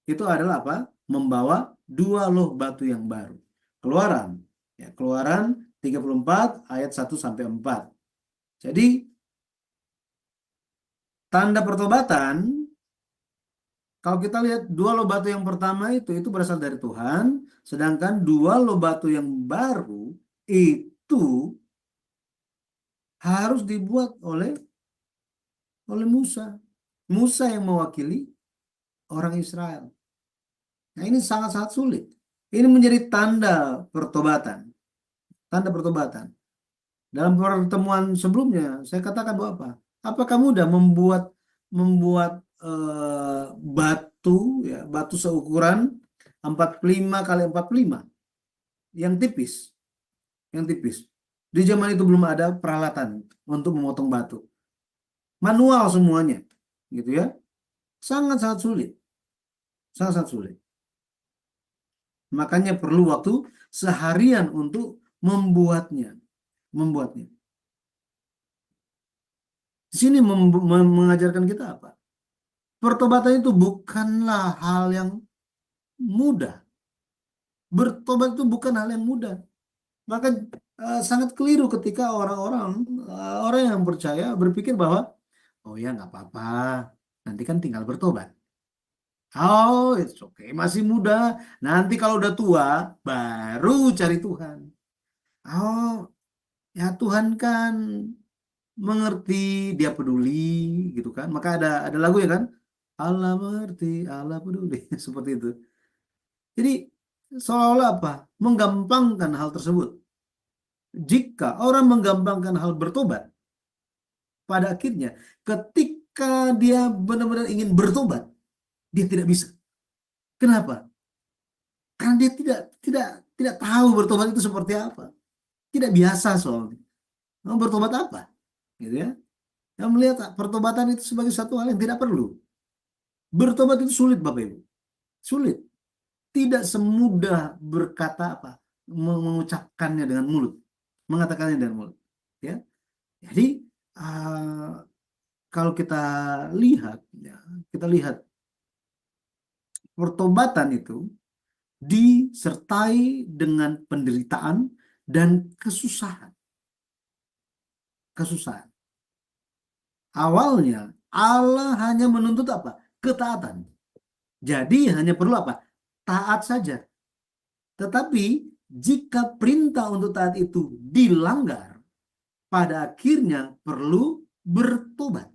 itu adalah apa? Membawa 2 loh batu yang baru. Keluaran, ya, Keluaran 34 ayat 1-4. Jadi tanda pertobatan, kalau kita lihat 2 loh batu yang pertama itu berasal dari Tuhan, sedangkan 2 loh batu yang baru itu harus dibuat oleh Musa. Musa yang mewakili orang Israel. Nah, ini sangat-sangat sulit. Ini menjadi tanda pertobatan. Tanda pertobatan. Dalam pertemuan sebelumnya, saya katakan bahwa apa? Apakah mudah membuat batu, ya, batu seukuran 45 kali 45 yang tipis. Di zaman itu belum ada peralatan untuk memotong batu. Manual semuanya, gitu ya. Sangat-sangat sulit. Sangat-sangat sulit. Makanya perlu waktu seharian untuk membuatnya. Di sini mengajarkan kita apa? Pertobatan itu bukanlah hal yang mudah. Bertobat itu bukan hal yang mudah. Maka sangat keliru ketika orang yang percaya berpikir bahwa oh ya nggak apa-apa, nanti kan tinggal bertobat. Oh, it's okay, masih muda. Nanti kalau udah tua baru cari Tuhan. Oh, ya Tuhan kan mengerti, dia peduli, gitu kan. Maka ada lagu ya kan? Allah mengerti, Allah peduli, seperti itu. Jadi seolah-olah apa? Menggampangkan hal tersebut. Jika orang menggampangkan hal bertobat, pada akhirnya ketika dia benar-benar ingin bertobat, dia tidak bisa. Kenapa? Karena dia tidak tahu bertobat itu seperti apa. Tidak biasa soalnya. Mau bertobat apa? Gitu ya. Yang melihat pertobatan itu sebagai satu hal yang tidak perlu. Bertobat itu sulit, Bapak Ibu. Sulit. Tidak semudah berkata apa? Mengucapkannya dengan mulut. Mengatakannya dengan mulut. Ya. Jadi kalau kita lihat, ya, pertobatan itu disertai dengan penderitaan dan kesusahan. Kesusahan. Awalnya Allah hanya menuntut apa? Ketaatan. Jadi hanya perlu apa? Taat saja. Tetapi jika perintah untuk taat itu dilanggar, pada akhirnya perlu bertobat.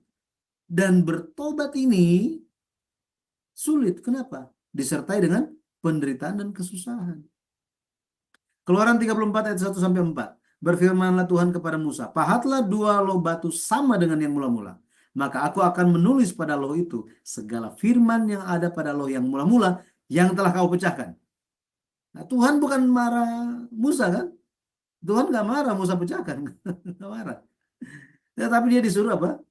Dan bertobat ini sulit. Kenapa? Disertai dengan penderitaan dan kesusahan. Keluaran 34 ayat 1-4. Berfirmanlah Tuhan kepada Musa, pahatlah 2 loh batu sama dengan yang mula-mula. Maka aku akan menulis pada loh itu segala firman yang ada pada loh yang mula-mula yang telah kau pecahkan. Nah, Tuhan bukan marah Musa kan? Tuhan gak marah Musa pecahkan. Gak marah. Ya, tapi dia disuruh apa?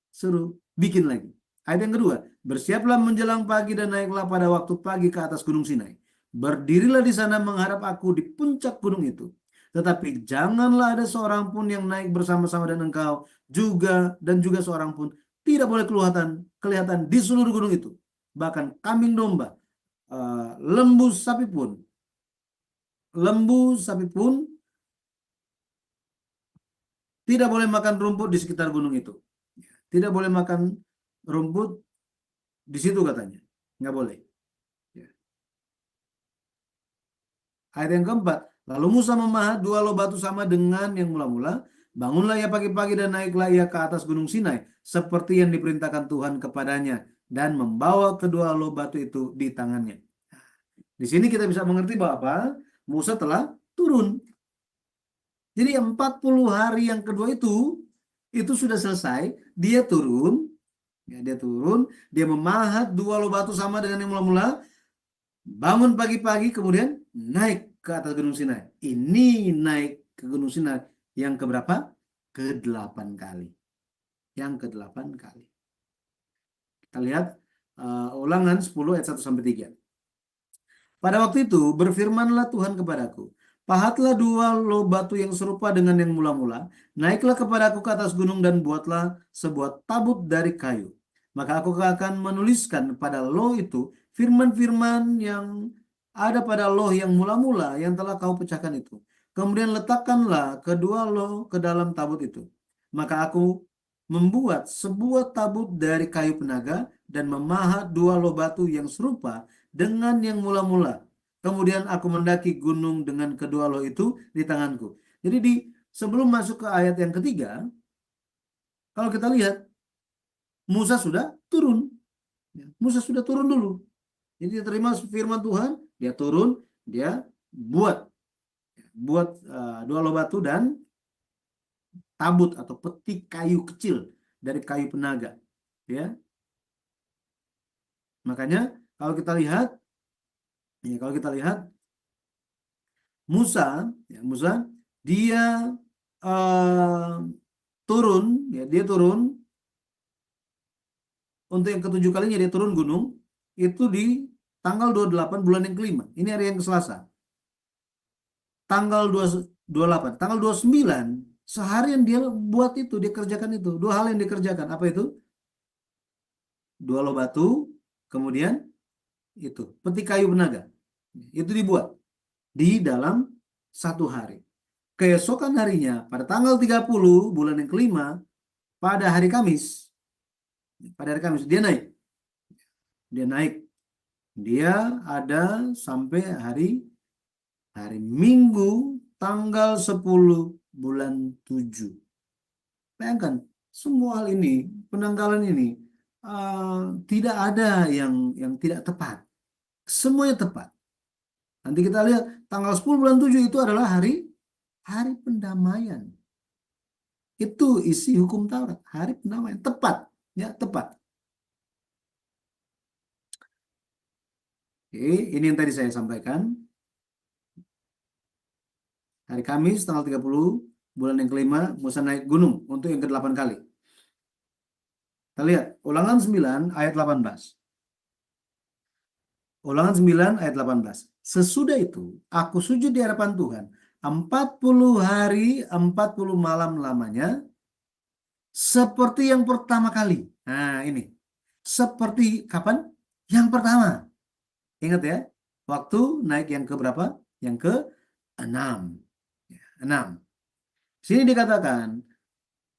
Suruh bikin lagi. Ayat yang kedua, bersiaplah menjelang pagi dan naiklah pada waktu pagi ke atas gunung Sinai. Berdirilah di sana menghadap aku di puncak gunung itu. Tetapi janganlah ada seorang pun yang naik bersama-sama dengan engkau dan juga seorang pun tidak boleh kelihatan di seluruh gunung itu. Bahkan kambing domba, lembu sapi pun tidak boleh makan rumput di sekitar gunung itu. Tidak boleh makan rumput di situ katanya. Nggak boleh. Ayat yang keempat, lalu Musa memahat 2 loh batu sama dengan yang mula-mula. Bangunlah ia pagi-pagi dan naiklah ia ke atas gunung Sinai, seperti yang diperintahkan Tuhan kepadanya, dan membawa kedua loh batu itu di tangannya. Di sini kita bisa mengerti bahwa Musa telah turun. Jadi 40 hari yang kedua itu sudah selesai. Dia turun, dia memahat 2 loh batu sama dengan yang mula-mula. Bangun pagi-pagi kemudian naik ke atas gunung Sinai. Ini naik ke gunung Sinai yang keberapa? Ke-8 kali. Yang ke-8 kali. Kita lihat Ulangan 10 ayat 1-3. Pada waktu itu berfirmanlah Tuhan kepadaku, pahatlah 2 loh batu yang serupa dengan yang mula-mula, naiklah kepadaku ke atas gunung dan buatlah sebuah tabut dari kayu. Maka aku akan menuliskan pada loh itu firman-firman yang ada pada loh yang mula-mula yang telah kau pecahkan itu. Kemudian letakkanlah kedua loh ke dalam tabut itu. Maka aku membuat sebuah tabut dari kayu penaga dan memahat 2 loh batu yang serupa dengan yang mula-mula. Kemudian aku mendaki gunung dengan kedua loh itu di tanganku. Jadi sebelum masuk ke ayat yang ketiga, kalau kita lihat Musa sudah turun. Musa sudah turun dulu. Jadi dia terima firman Tuhan, dia turun, dia buat 2 loh batu dan tabut atau peti kayu kecil dari kayu penaga. Ya. Makanya kalau kita lihat Musa dia turun, dia turun untuk yang ke-7 kalinya dia turun gunung itu di tanggal 28 bulan yang kelima. Ini hari yang Selasa. Tanggal 28, tanggal 29 seharian dia buat itu, dia kerjakan itu. 2 hal yang dikerjakan. Apa itu? 2 loh batu, kemudian itu peti kayu penaga. Itu dibuat di dalam 1 hari. Keesokan harinya pada tanggal 30 bulan yang kelima pada hari Kamis. Dia naik. Dia ada sampai hari Minggu tanggal 10 bulan 7. Bayangkan semua hal ini, penanggalan ini tidak ada yang tidak tepat. Semuanya tepat. Nanti kita lihat tanggal 10 bulan 7 itu adalah hari pendamaian. Itu isi hukum Taurat, hari pendamaian. Tepat. Ya, tepat. Oke, ini yang tadi saya sampaikan. Hari Kamis tanggal 30 bulan yang kelima Musa naik gunung untuk yang ke-8 kali. Kita lihat Ulangan 9 ayat 18. Ulangan 9 ayat 18. Sesudah itu aku sujud di hadapan Tuhan 40 hari 40 malam lamanya seperti yang pertama kali. Nah ini. Seperti kapan? Yang pertama. Ingat ya, waktu naik yang ke berapa? Yang ke 6. 6. Sini dikatakan,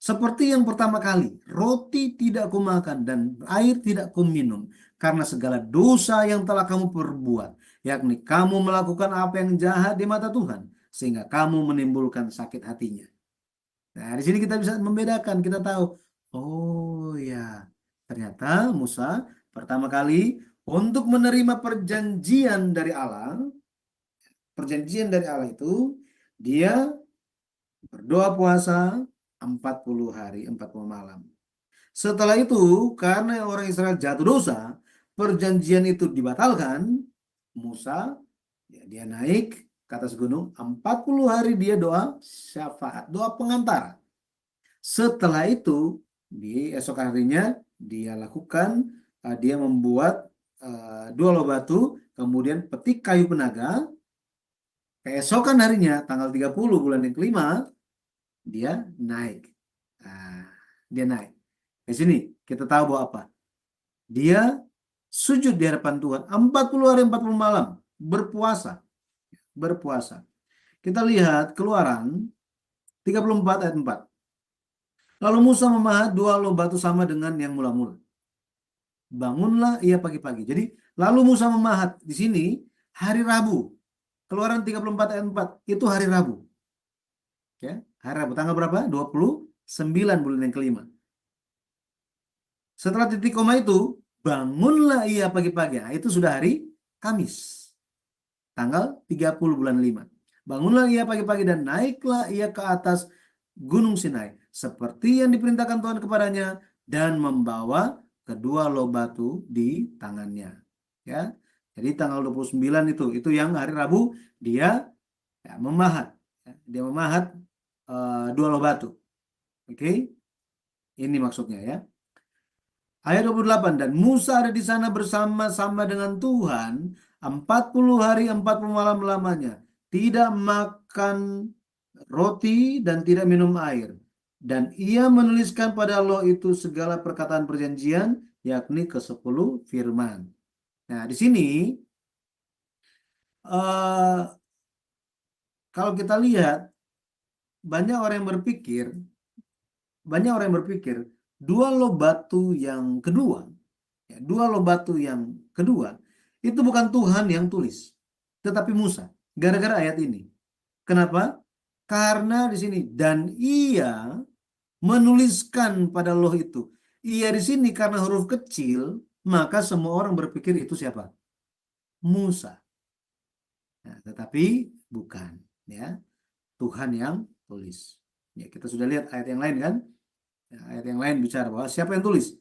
seperti yang pertama kali, roti tidak kumakan dan air tidak kuminum, karena segala dosa yang telah kamu perbuat, yakni kamu melakukan apa yang jahat di mata Tuhan, sehingga kamu menimbulkan sakit hatinya. Nah, di sini kita bisa membedakan, kita tahu, oh ya, ternyata Musa pertama kali untuk menerima perjanjian dari Allah itu, dia berdoa puasa 40 hari 40 malam. Setelah itu, karena orang Israel jatuh dosa, perjanjian itu dibatalkan. Musa, dia naik ke atas gunung, 40 hari dia doa syafaat, doa pengantara. Setelah itu, di esok harinya dia lakukan, dia membuat 2 loh batu, kemudian petik kayu penaga. Keesokan harinya, tanggal 30 bulan yang kelima, dia naik. Nah, dia naik. Di sini kita tahu bahwa apa? Dia sujud di hadapan Tuhan 40 hari 40 malam, berpuasa. Berpuasa. Kita lihat Keluaran 34 ayat 4. Lalu Musa memahat 2 loh batu sama dengan yang mula-mula. Bangunlah ia pagi-pagi. Jadi lalu Musa memahat di sini hari Rabu. Keluaran 34 ayat 4 itu hari Rabu. Ya, hari Rabu tanggal berapa? 29 bulan yang kelima. Setelah titik koma itu, bangunlah ia pagi-pagi. Nah, itu sudah hari Kamis. Tanggal 30 bulan 5. Bangunlah ia pagi-pagi dan naiklah ia ke atas Gunung Sinai, seperti yang diperintahkan Tuhan kepadanya, dan membawa kedua loh batu di tangannya. Ya. Jadi tanggal 29 itu yang hari Rabu dia memahat. Dia memahat 2 loh batu. Oke. Ini maksudnya ya. Ayat 28, dan Musa ada di sana bersama-sama dengan Tuhan 40 hari 40 malam lamanya, tidak makan roti dan tidak minum air. Dan ia menuliskan pada loh itu segala perkataan perjanjian, yakni ke-10 firman. Nah, di sini kalau kita lihat, banyak orang yang berpikir 2 loh batu yang kedua, 2 loh batu yang kedua itu bukan Tuhan yang tulis, tetapi Musa. Gara-gara ayat ini. Kenapa? Karena di sini, dan ia menuliskan pada loh itu. Ia di sini karena huruf kecil, maka semua orang berpikir itu siapa? Musa. Nah, tetapi bukan, ya. Tuhan yang tulis. Ya, kita sudah lihat ayat yang lain kan? Ya, ayat yang lain bicara bahwa siapa yang tulis?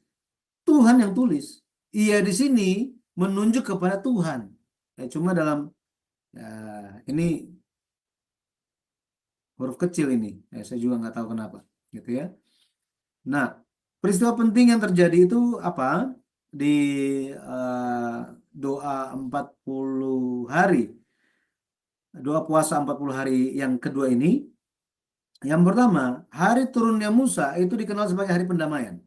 Tuhan yang tulis. Ia di sini menunjuk kepada Tuhan. Ya, cuma dalam ini huruf kecil ini. Ya, saya juga nggak tahu kenapa, gitu ya. Nah, peristiwa penting yang terjadi itu apa? Di doa 40 hari. Doa puasa 40 hari yang kedua ini. Yang pertama, hari turunnya Musa itu dikenal sebagai hari pendamaian.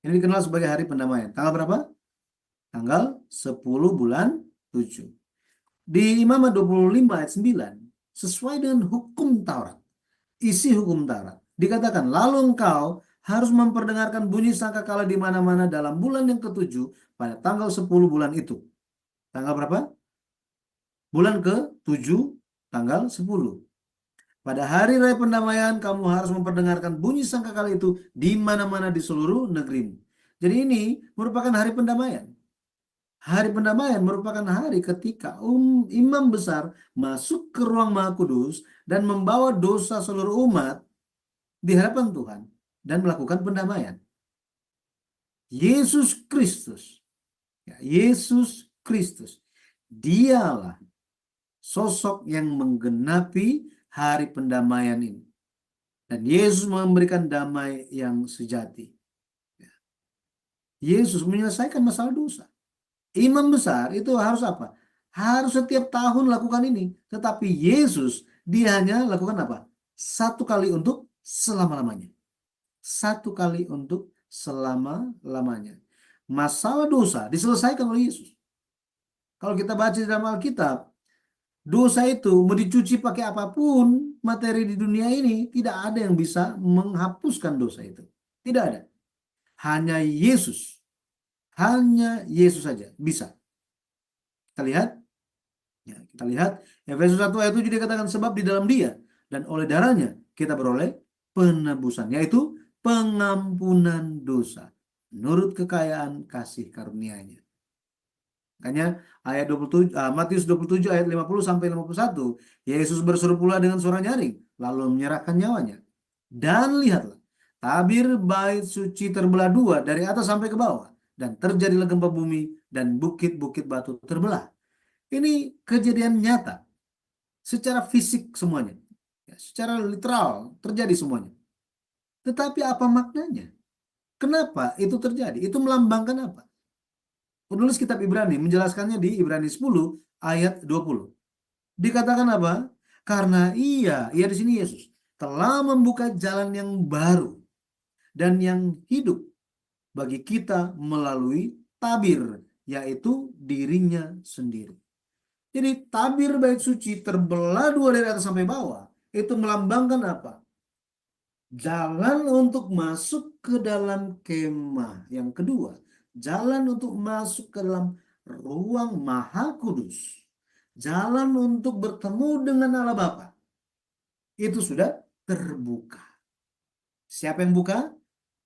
Ini dikenal sebagai hari pendamaian. Tanggal berapa? Tanggal 10 bulan 7. Di Imamat 25 ayat 9, sesuai dengan hukum Taurat, isi hukum Taurat, dikatakan, lalu engkau harus memperdengarkan bunyi sangkakala di mana-mana dalam bulan yang ke-7 pada tanggal 10 bulan itu. Tanggal berapa? Bulan ke-7, tanggal 10. Pada hari raya pendamaian, kamu harus memperdengarkan bunyi sangkakala itu di mana-mana di seluruh negerimu. Jadi ini merupakan hari pendamaian. Hari pendamaian merupakan hari ketika imam besar masuk ke ruang Maha Kudus dan membawa dosa seluruh umat di hadapan Tuhan dan melakukan pendamaian. Yesus Kristus, Yesus Kristus, dialah sosok yang menggenapi hari pendamaian ini. Dan Yesus memberikan damai yang sejati. Yesus menyelesaikan masalah dosa. Imam besar itu harus apa? Harus setiap tahun lakukan ini. Tetapi Yesus, dia hanya lakukan apa? 1 kali untuk selama-lamanya. 1 kali untuk selama-lamanya. Masalah dosa diselesaikan oleh Yesus. Kalau kita baca di dalam Alkitab, dosa itu mau dicuci pakai apapun materi di dunia ini, tidak ada yang bisa menghapuskan dosa itu. Tidak ada. Hanya Yesus saja bisa. Kita lihat, ya, kita lihat Efesus 1 ayat 7 dikatakan, sebab di dalam Dia dan oleh darahnya kita beroleh penebusan, yaitu pengampunan dosa menurut kekayaan kasih karunia-Nya. Makanya ayat 27, Matius 27 ayat 50 sampai 51, Yesus berseru pula dengan suara nyaring, lalu menyerahkan nyawanya. Dan lihatlah, tabir bait suci terbelah dua dari atas sampai ke bawah, dan terjadilah gempa bumi, dan bukit-bukit batu terbelah. Ini kejadian nyata, secara fisik semuanya, ya, secara literal terjadi semuanya. Tetapi apa maknanya? Kenapa itu terjadi? Itu melambangkan apa? Penulis kitab Ibrani menjelaskannya di Ibrani 10 ayat 20. Dikatakan apa? Karena ia di sini Yesus, telah membuka jalan yang baru dan yang hidup bagi kita melalui tabir, yaitu dirinya sendiri. Jadi tabir bait suci terbelah dua dari atas sampai bawah, itu melambangkan apa? Jalan untuk masuk ke dalam kemah. Yang kedua, jalan untuk masuk ke dalam ruang Maha Kudus. Jalan untuk bertemu dengan Allah Bapa. Itu sudah terbuka. Siapa yang buka?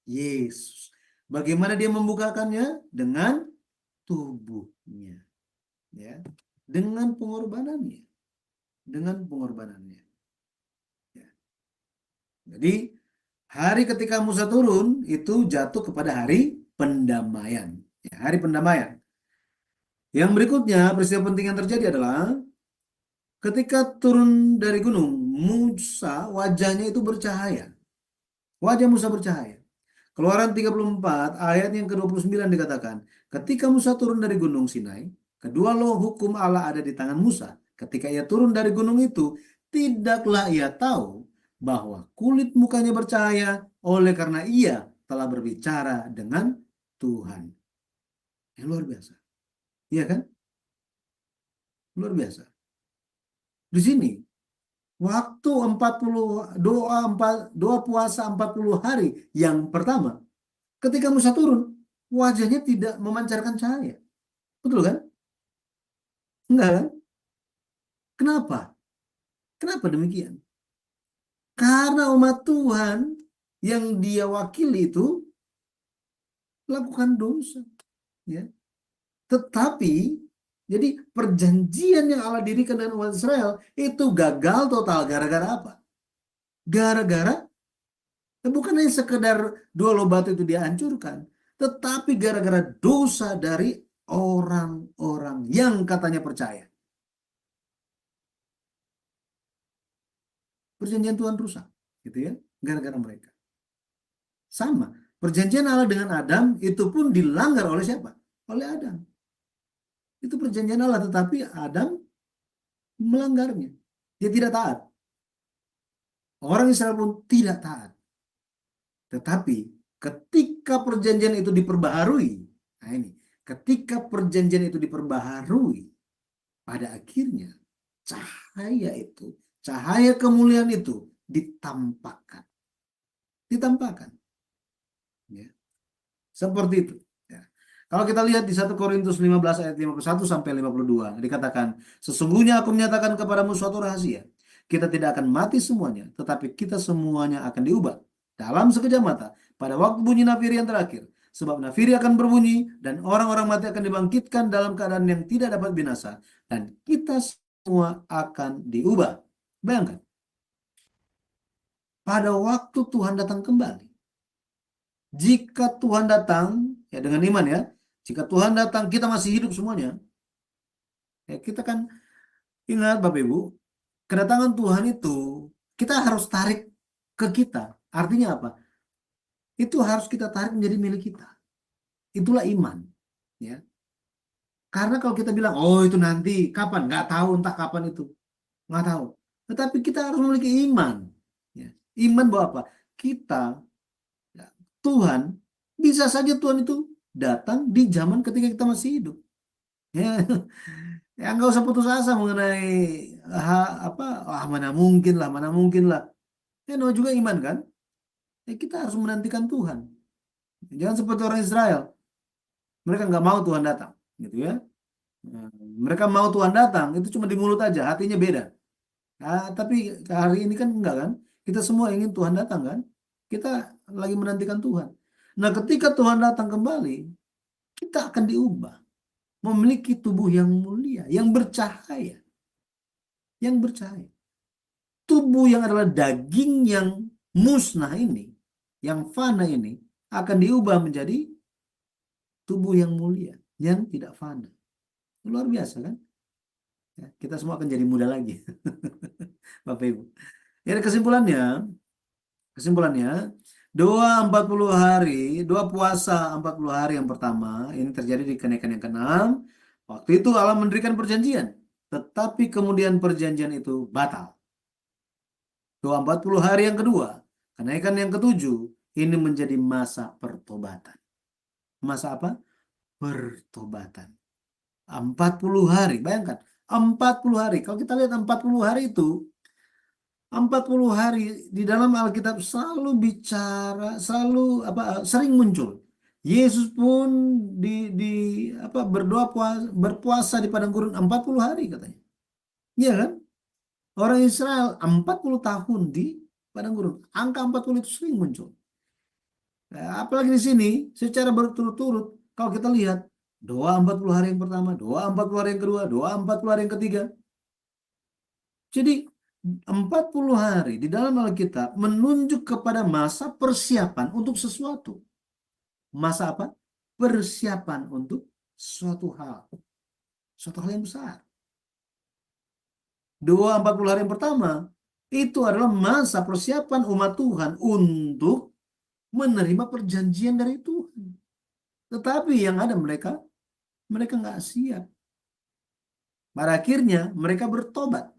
Yesus. Bagaimana dia membukakannya? Dengan tubuhnya. Ya, dengan pengorbanannya. Dengan pengorbanannya. Ya. Jadi hari ketika Musa turun itu jatuh kepada hari pendamaian. Ya, hari pendamaian. Yang berikutnya, peristiwa penting yang terjadi adalah ketika turun dari gunung, Musa wajahnya itu bercahaya. Wajah Musa bercahaya. Keluaran 34 ayat yang ke-29 dikatakan, ketika Musa turun dari gunung Sinai, kedua loh hukum Allah ada di tangan Musa. Ketika ia turun dari gunung itu, tidaklah ia tahu bahwa kulit mukanya bercahaya oleh karena ia telah berbicara dengan Tuhan. Yang luar biasa. Iya kan? Luar biasa. Di sini waktu 40 doa puasa 40 hari yang pertama, ketika Musa turun, wajahnya tidak memancarkan cahaya. Betul kan? Enggak kan? Kenapa? Kenapa demikian? Karena umat Tuhan yang dia wakili itu lakukan dosa, ya. Tetapi jadi perjanjian yang Allah dirikan dengan umat Israel itu gagal total gara-gara apa? Gara-gara bukan hanya sekedar dua loh batu itu dihancurkan, tetapi gara-gara dosa dari orang-orang yang katanya percaya. Perjanjian Tuhan rusak, gitu ya, gara-gara mereka. Sama, perjanjian Allah dengan Adam itu pun dilanggar oleh siapa? Oleh Adam. Itu perjanjian Allah, tetapi Adam melanggarnya. Dia tidak taat. Orang Israel pun tidak taat. Tetapi ketika perjanjian itu diperbaharui, nah ini, ketika perjanjian itu diperbaharui, pada akhirnya cahaya itu, cahaya kemuliaan itu ditampakkan. Ditampakkan. Ya. Seperti itu. Kalau kita lihat di 1 Korintus 15 ayat 51 sampai 52, dikatakan, sesungguhnya aku menyatakan kepadamu suatu rahasia. Kita tidak akan mati semuanya, tetapi kita semuanya akan diubah dalam sekejap mata pada waktu bunyi nafiri yang terakhir. Sebab nafiri akan berbunyi dan orang-orang mati akan dibangkitkan dalam keadaan yang tidak dapat binasa, dan kita semua akan diubah. Bayangkan. Pada waktu Tuhan datang kembali. Jika Tuhan datang, ya dengan iman ya, jika Tuhan datang, kita masih hidup semuanya. Ya, kita kan ingat Bapak Ibu, kedatangan Tuhan itu kita harus tarik ke kita. Artinya apa? Itu harus kita tarik menjadi milik kita. Itulah iman. Ya. Karena kalau kita bilang, oh itu nanti, kapan? Nggak tahu, entah kapan itu. Nggak tahu. Tetapi kita harus memiliki iman. Ya. Iman bahwa apa? Kita, ya, Tuhan, bisa saja Tuhan itu datang di zaman ketika kita masih hidup. Ya, ya nggak usah putus asa mengenai mana mungkin lah. Ya, no juga iman kan? Ya, kita harus menantikan Tuhan. Jangan seperti orang Israel, mereka nggak mau Tuhan datang, gitu ya. Nah, mereka mau Tuhan datang itu cuma di mulut aja, hatinya beda. Tapi hari ini kan enggak kan? Kita semua ingin Tuhan datang kan? Kita lagi menantikan Tuhan. Nah, ketika Tuhan datang kembali, kita akan diubah, memiliki tubuh yang mulia, yang bercahaya, yang bercahaya. Tubuh yang adalah daging yang musnah ini, yang fana ini, akan diubah menjadi tubuh yang mulia, yang tidak fana. Luar biasa kan? Ya, kita semua akan jadi muda lagi. Bapak Ibu. Ya, kesimpulannya, doa 40 hari, doa puasa 40 hari yang pertama, ini terjadi di kenaikan yang ke-6. Waktu itu Allah mendirikan perjanjian, tetapi kemudian perjanjian itu batal. Doa 40 hari yang kedua, kenaikan yang ke-7, ini menjadi masa pertobatan. Masa apa? Pertobatan. 40 hari, bayangkan, 40 hari. Kalau kita lihat 40 hari itu, 40 hari di dalam Alkitab selalu bicara, sering muncul. Yesus pun berpuasa di padang gurun 40 hari katanya. Iya kan? Orang Israel 40 tahun di padang gurun. Angka 40 itu sering muncul. Nah, apalagi di sini secara berturut-turut kalau kita lihat doa 40 hari yang pertama, doa 40 hari yang kedua, doa 40 hari yang ketiga. Jadi 40 hari di dalam Alkitab menunjuk kepada masa persiapan untuk sesuatu. Masa apa? Persiapan untuk suatu hal. Suatu hal yang besar. Doa 40 hari yang pertama itu adalah masa persiapan umat Tuhan untuk menerima perjanjian dari Tuhan. Tetapi yang ada mereka nggak siap. Pada akhirnya mereka bertobat.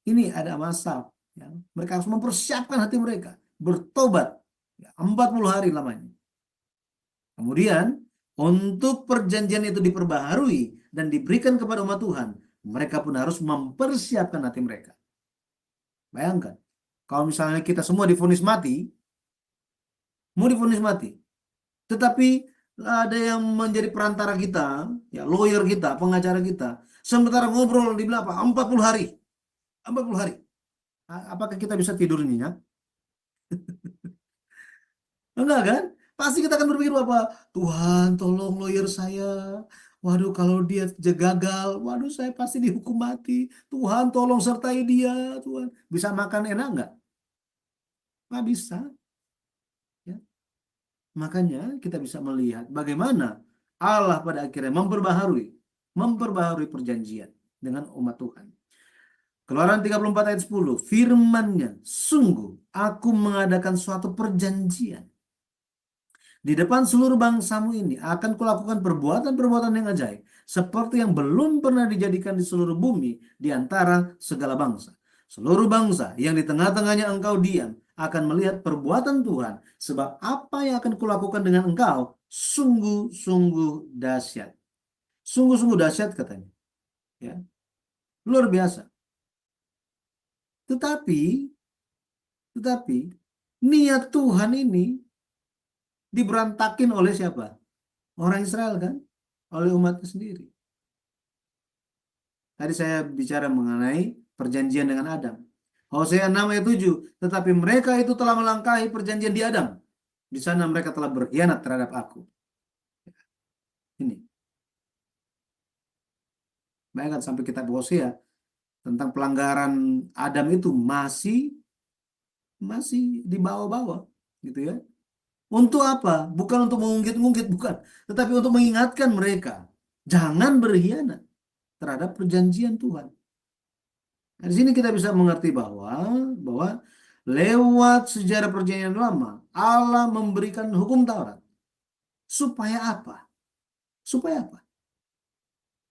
Ini ada masa. Ya. Mereka harus mempersiapkan hati mereka. Bertobat. Ya, 40 hari lamanya. Kemudian, untuk perjanjian itu diperbaharui dan diberikan kepada umat Tuhan, mereka pun harus mempersiapkan hati mereka. Bayangkan, kalau misalnya kita semua divonis mati, tetapi ada yang menjadi perantara kita, ya lawyer kita, pengacara kita, sementara ngobrol di belakang 40 hari. 40 hari. Apakah kita bisa tidur nyenyak? Enggak kan? Pasti kita akan berpikir apa? Tuhan tolong lawyer saya. Waduh kalau dia gagal, waduh saya pasti dihukum mati. Tuhan tolong sertai dia. Tuhan bisa makan enak enggak? Nggak bisa. Ya. Makanya kita bisa melihat bagaimana Allah pada akhirnya memperbaharui perjanjian dengan umat Tuhan. Keluaran 34 ayat 10, firman-Nya, sungguh aku mengadakan suatu perjanjian. Di depan seluruh bangsamu ini akan kulakukan perbuatan-perbuatan yang ajaib, seperti yang belum pernah dijadikan di seluruh bumi di antara segala bangsa. Seluruh bangsa yang di tengah-tengahnya engkau diam akan melihat perbuatan Tuhan, sebab apa yang akan kulakukan dengan engkau sungguh-sungguh dahsyat. Sungguh-sungguh dahsyat katanya. Ya. Luar biasa. Tetapi niat Tuhan ini diberantakin oleh siapa? Orang Israel kan? Oleh umatnya sendiri. Tadi saya bicara mengenai perjanjian dengan Adam. Hosea 6 ayat 7. Tetapi mereka itu telah melangkahi perjanjian di Adam. Di sana mereka telah berkhianat terhadap aku. Ini. Bayangkan sampai kitab Hosea tentang pelanggaran Adam itu masih dibawa-bawa. Gitu ya. Untuk apa? Bukan untuk mengungkit-ungkit, bukan. Tetapi untuk mengingatkan mereka. Jangan berkhianat terhadap perjanjian Tuhan. Nah, di sini kita bisa mengerti bahwa lewat sejarah perjanjian lama, Allah memberikan hukum Taurat. Supaya apa?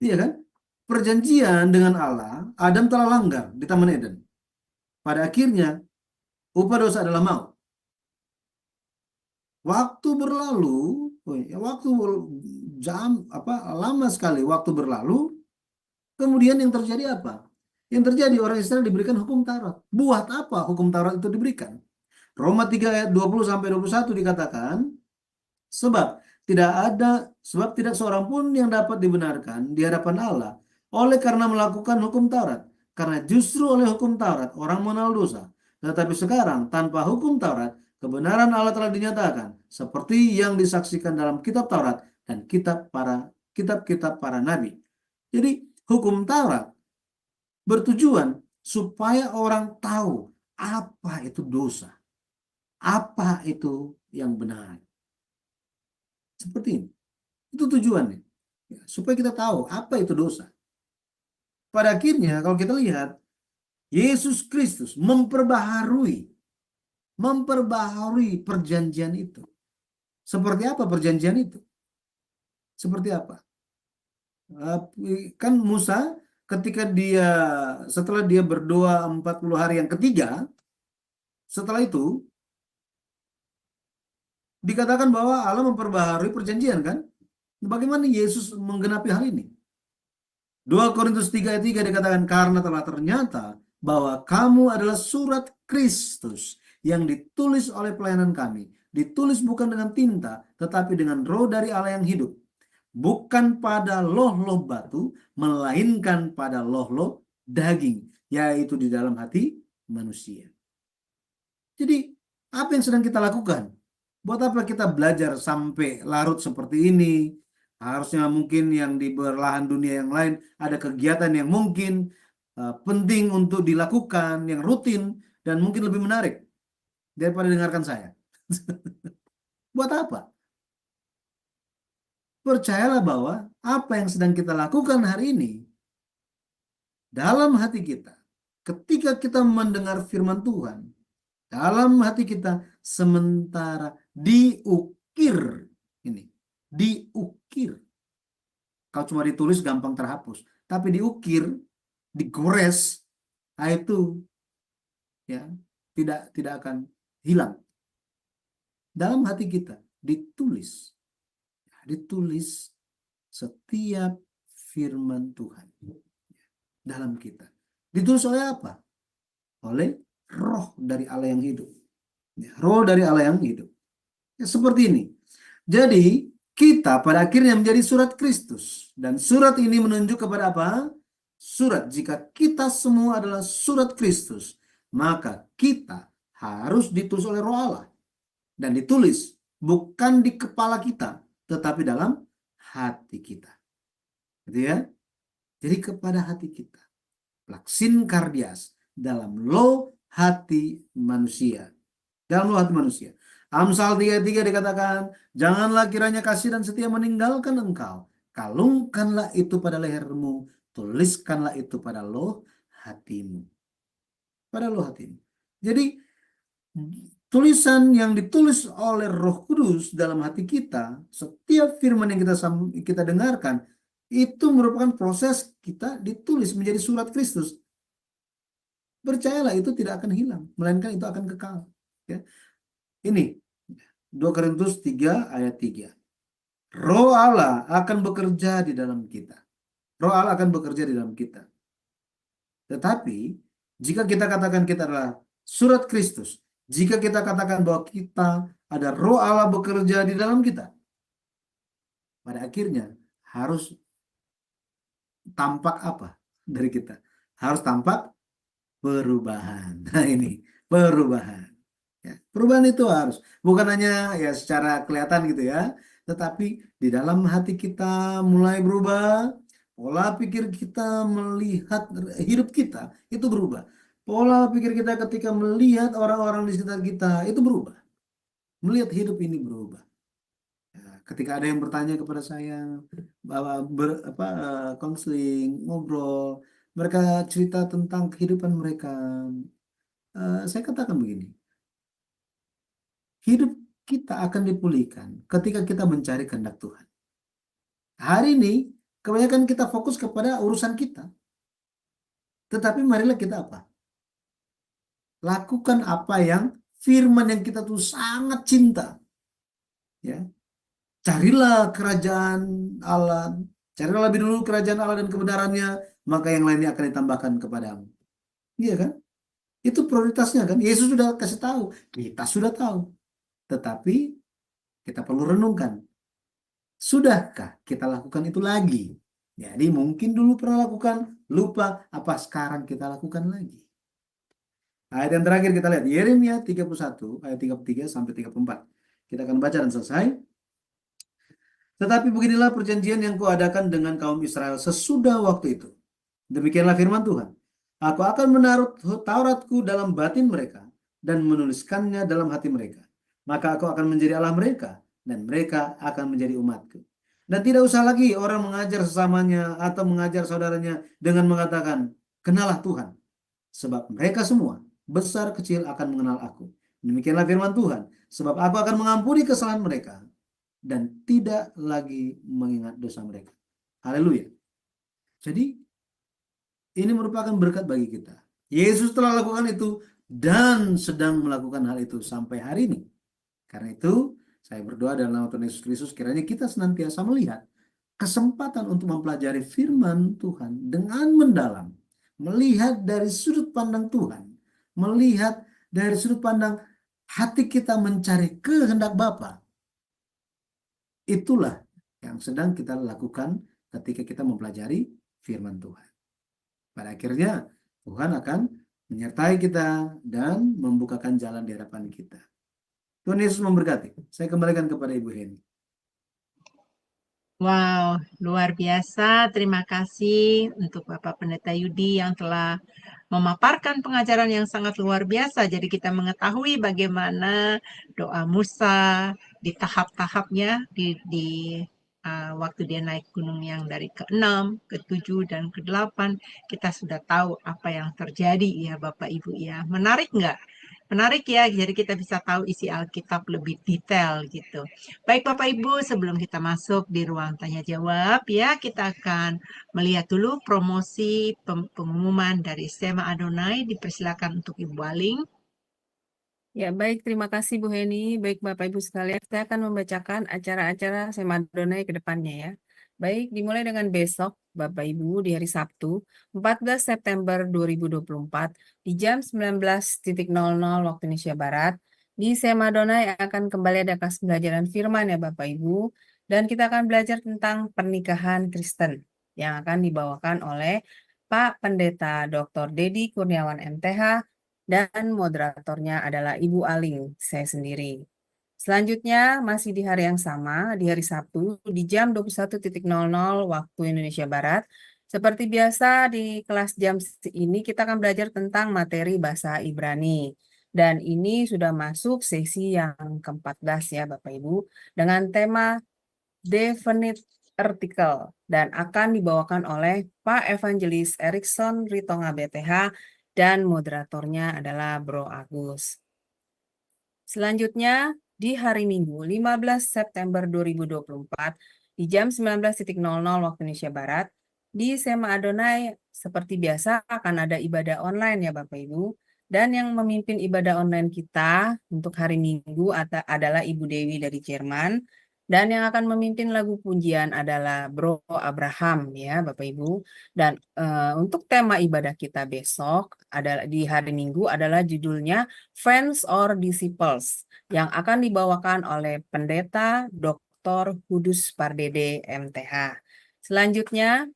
Iya kan? Perjanjian dengan Allah, Adam telah langgar di Taman Eden. Pada akhirnya, upah dosa adalah maut. Waktu berlalu, lama sekali waktu berlalu, kemudian yang terjadi apa? Yang terjadi orang Israel diberikan hukum Taurat. Buat apa hukum Taurat itu diberikan? Roma 3 ayat 20 sampai 21 dikatakan, sebab tidak seorang pun yang dapat dibenarkan di hadapan Allah oleh karena melakukan hukum Taurat. Karena justru oleh hukum Taurat orang mengenal dosa. Tetapi sekarang tanpa hukum Taurat, kebenaran Allah telah dinyatakan seperti yang disaksikan dalam kitab Taurat dan kitab-kitab para nabi. Jadi hukum Taurat bertujuan supaya orang tahu apa itu dosa, apa itu yang benar. Seperti ini. Itu tujuannya. Ya, supaya kita tahu apa itu dosa. Pada akhirnya kalau kita lihat, Yesus Kristus memperbaharui perjanjian itu. Seperti apa perjanjian itu? Seperti apa? Kan Musa ketika setelah dia berdoa 40 hari yang ketiga, setelah itu dikatakan bahwa Allah memperbaharui perjanjian kan? Bagaimana Yesus menggenapi hal ini? 2 Korintus 3 ayat 3 dikatakan, karena telah ternyata bahwa kamu adalah surat Kristus yang ditulis oleh pelayanan kami. Ditulis bukan dengan tinta, tetapi dengan roh dari Allah yang hidup. Bukan pada loh-loh batu, melainkan pada loh-loh daging, yaitu di dalam hati manusia. Jadi, apa yang sedang kita lakukan? Buat apa kita belajar sampai larut seperti ini? Harusnya mungkin yang di belahan dunia yang lain ada kegiatan yang mungkin penting untuk dilakukan, yang rutin, dan mungkin lebih menarik daripada dengarkan saya. Buat apa? Percayalah bahwa apa yang sedang kita lakukan hari ini dalam hati kita, ketika kita mendengar firman Tuhan, dalam hati kita sementara diukir. Ini, diukir. Kalau cuma ditulis gampang terhapus, tapi diukir, digores, itu ya tidak akan hilang. Dalam hati kita ditulis setiap firman Tuhan dalam kita. Ditulis oleh apa? Oleh roh dari Allah yang hidup. Roh dari Allah yang hidup. Ya, seperti ini. Jadi kita pada akhirnya menjadi surat Kristus. Dan surat ini menunjuk kepada apa? Surat. Jika kita semua adalah surat Kristus, maka kita harus ditulis oleh roh Allah. Dan ditulis bukan di kepala kita, tetapi dalam hati kita. Gitu ya? Jadi kepada hati kita. Laksin kardias. Dalam loh hati manusia. Dalam loh hati manusia. Amsal 3:3 dikatakan, janganlah kiranya kasih dan setia meninggalkan engkau. Kalungkanlah itu pada lehermu, tuliskanlah itu pada loh hatimu. Pada loh hatimu. Jadi tulisan yang ditulis oleh Roh Kudus dalam hati kita, setiap firman yang kita dengarkan, itu merupakan proses kita ditulis menjadi surat Kristus. Percayalah itu tidak akan hilang, melainkan itu akan kekal. Ya. Ini 2 Korintus 3 ayat 3. Roh Allah akan bekerja di dalam kita. Roh Allah akan bekerja di dalam kita. Tetapi jika kita katakan kita adalah surat Kristus, jika kita katakan bahwa kita ada roh Allah bekerja di dalam kita, pada akhirnya harus tampak apa dari kita? Harus tampak perubahan. Nah ini, perubahan. Ya, perubahan itu harus. Bukan hanya ya secara kelihatan gitu ya. Tetapi di dalam hati kita mulai berubah. Pola pikir kita melihat hidup kita itu berubah. Pola pikir kita ketika melihat orang-orang di sekitar kita itu berubah. Melihat hidup ini berubah. Ya, ketika ada yang bertanya kepada saya, konseling, ngobrol, mereka cerita tentang kehidupan mereka. Saya katakan begini, hidup kita akan dipulihkan ketika kita mencari kehendak Tuhan. Hari ini, kebanyakan kita fokus kepada urusan kita. Tetapi marilah kita apa? Lakukan apa yang firman yang kita tuh sangat cinta. Ya. Carilah kerajaan Allah, carilah lebih dulu kerajaan Allah dan kebenarannya, maka yang lainnya akan ditambahkan kepadamu. Iya kan? Itu prioritasnya kan. Yesus sudah kasih tahu, kita sudah tahu. Tetapi kita perlu renungkan. Sudahkah kita lakukan itu lagi? Jadi mungkin dulu pernah lakukan, lupa, apa sekarang kita lakukan lagi? Ayat yang terakhir kita lihat, Yeremia 31, ayat 33 sampai 34. Kita akan baca dan selesai. Tetapi beginilah perjanjian yang kuadakan dengan kaum Israel sesudah waktu itu. Demikianlah firman Tuhan. Aku akan menaruh Tauratku dalam batin mereka dan menuliskannya dalam hati mereka. Maka aku akan menjadi Allah mereka dan mereka akan menjadi umatku. Dan tidak usah lagi orang mengajar sesamanya atau mengajar saudaranya dengan mengatakan, kenalah Tuhan. Sebab mereka semua, besar kecil akan mengenal aku. Demikianlah firman Tuhan. Sebab aku akan mengampuni kesalahan mereka dan tidak lagi mengingat dosa mereka. Haleluya. Jadi ini merupakan berkat bagi kita. Yesus telah lakukan itu dan sedang melakukan hal itu sampai hari ini. Karena itu saya berdoa dalam nama Tuhan Yesus Kristus, kiranya kita senantiasa melihat kesempatan untuk mempelajari firman Tuhan dengan mendalam. Melihat dari sudut pandang Tuhan. Melihat dari sudut pandang hati kita mencari kehendak Bapa. Itulah yang sedang kita lakukan ketika kita mempelajari firman Tuhan. Pada akhirnya Tuhan akan menyertai kita dan membukakan jalan di hadapan kita. Tuhan Yesus memberkati. Saya kembalikan kepada Ibu Heni. Wow, luar biasa. Terima kasih untuk Bapak Pendeta Yudi yang telah memaparkan pengajaran yang sangat luar biasa. Jadi kita mengetahui bagaimana doa Musa di tahap-tahapnya di waktu dia naik gunung yang dari ke-6, ke-7, dan ke-8, kita sudah tahu apa yang terjadi ya Bapak Ibu ya. Menarik nggak? Menarik ya, jadi kita bisa tahu isi Alkitab lebih detail gitu. Baik Bapak Ibu, sebelum kita masuk di ruang tanya jawab ya, kita akan melihat dulu promosi pengumuman dari Sema Adonai. Dipersilakan untuk Ibu Aling. Ya, baik. Terima kasih Bu Heni. Baik Bapak Ibu sekalian, saya akan membacakan acara-acara Sema Adonai ke depannya ya. Baik, dimulai dengan besok Bapak Ibu di hari Sabtu, 14 September 2024 di jam 19.00 waktu Indonesia Barat. Di Sema Adonai akan kembali ada kelas pembelajaran firman ya Bapak Ibu. Dan kita akan belajar tentang pernikahan Kristen yang akan dibawakan oleh Pak Pendeta Dr. Dedi Kurniawan MTH, dan moderatornya adalah Ibu Aling, saya sendiri. Selanjutnya, masih di hari yang sama, di hari Sabtu, di jam 21.00 waktu Indonesia Barat. Seperti biasa, di kelas jam ini kita akan belajar tentang materi bahasa Ibrani. Dan ini sudah masuk sesi yang ke-14 ya Bapak Ibu, dengan tema Definite Article, dan akan dibawakan oleh Pak Evangelis Erikson Ritonga BTH, dan moderatornya adalah Bro Agus. Selanjutnya, di hari Minggu 15 September 2024 di jam 19.00 waktu Indonesia Barat, di Sema Adonai seperti biasa akan ada ibadah online ya Bapak Ibu. Dan yang memimpin ibadah online kita untuk hari Minggu adalah Ibu Dewi dari Jerman. Dan yang akan memimpin lagu pujian adalah Bro Abraham ya Bapak Ibu. Dan untuk tema ibadah kita besok adalah di hari Minggu adalah judulnya Friends or Disciples yang akan dibawakan oleh Pendeta Dr. Kudus Pardede MTH. Selanjutnya,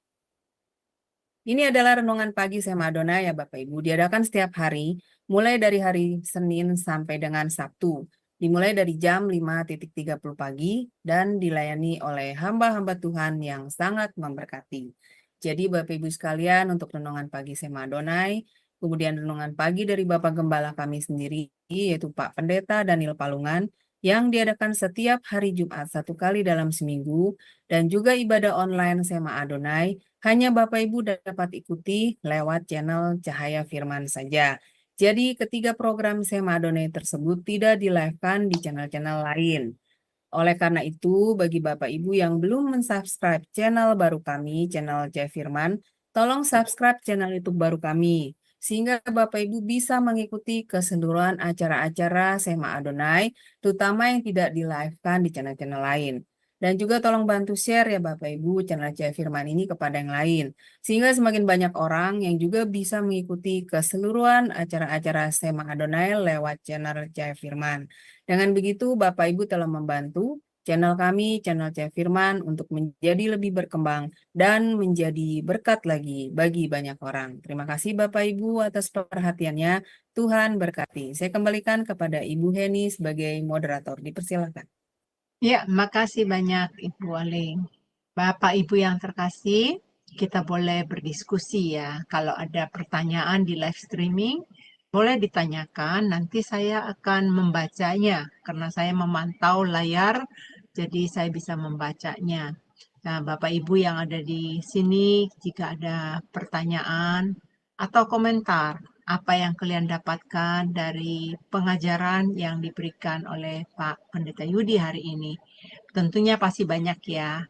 ini adalah renungan pagi Sema Adonai ya Bapak Ibu. Diadakan setiap hari mulai dari hari Senin sampai dengan Sabtu. Dimulai dari jam 5.30 pagi dan dilayani oleh hamba-hamba Tuhan yang sangat memberkati. Jadi Bapak Ibu sekalian, untuk renungan pagi Sema Adonai, kemudian renungan pagi dari Bapak Gembala kami sendiri, yaitu Pak Pendeta Daniel Palungan, yang diadakan setiap hari Jumat 1 kali dalam seminggu, dan juga ibadah online Sema Adonai, hanya Bapak Ibu dapat ikuti lewat channel Cahaya Firman saja. Jadi ketiga program Sema Adonai tersebut tidak di-live-kan di channel-channel lain. Oleh karena itu, bagi Bapak Ibu yang belum mensubscribe channel baru kami, channel Cahaya Firman, tolong subscribe channel YouTube baru kami, sehingga Bapak Ibu bisa mengikuti keseluruhan acara-acara Sema Adonai, terutama yang tidak di-live-kan di channel-channel lain. Dan juga tolong bantu share ya Bapak Ibu channel Cahaya Firman ini kepada yang lain. Sehingga semakin banyak orang yang juga bisa mengikuti keseluruhan acara-acara Sema Adonai lewat channel Cahaya Firman. Dengan begitu Bapak Ibu telah membantu channel kami, channel Cahaya Firman untuk menjadi lebih berkembang dan menjadi berkat lagi bagi banyak orang. Terima kasih Bapak Ibu atas perhatiannya. Tuhan berkati. Saya kembalikan kepada Ibu Heni sebagai moderator. Dipersilakan. Ya, makasih banyak Ibu Aling. Bapak Ibu yang terkasih, kita boleh berdiskusi ya. Kalau ada pertanyaan di live streaming, boleh ditanyakan. Nanti saya akan membacanya karena saya memantau layar, jadi saya bisa membacanya. Nah, Bapak Ibu yang ada di sini, jika ada pertanyaan atau komentar, apa yang kalian dapatkan dari pengajaran yang diberikan oleh Pak Pendeta Yudi hari ini. Tentunya pasti banyak ya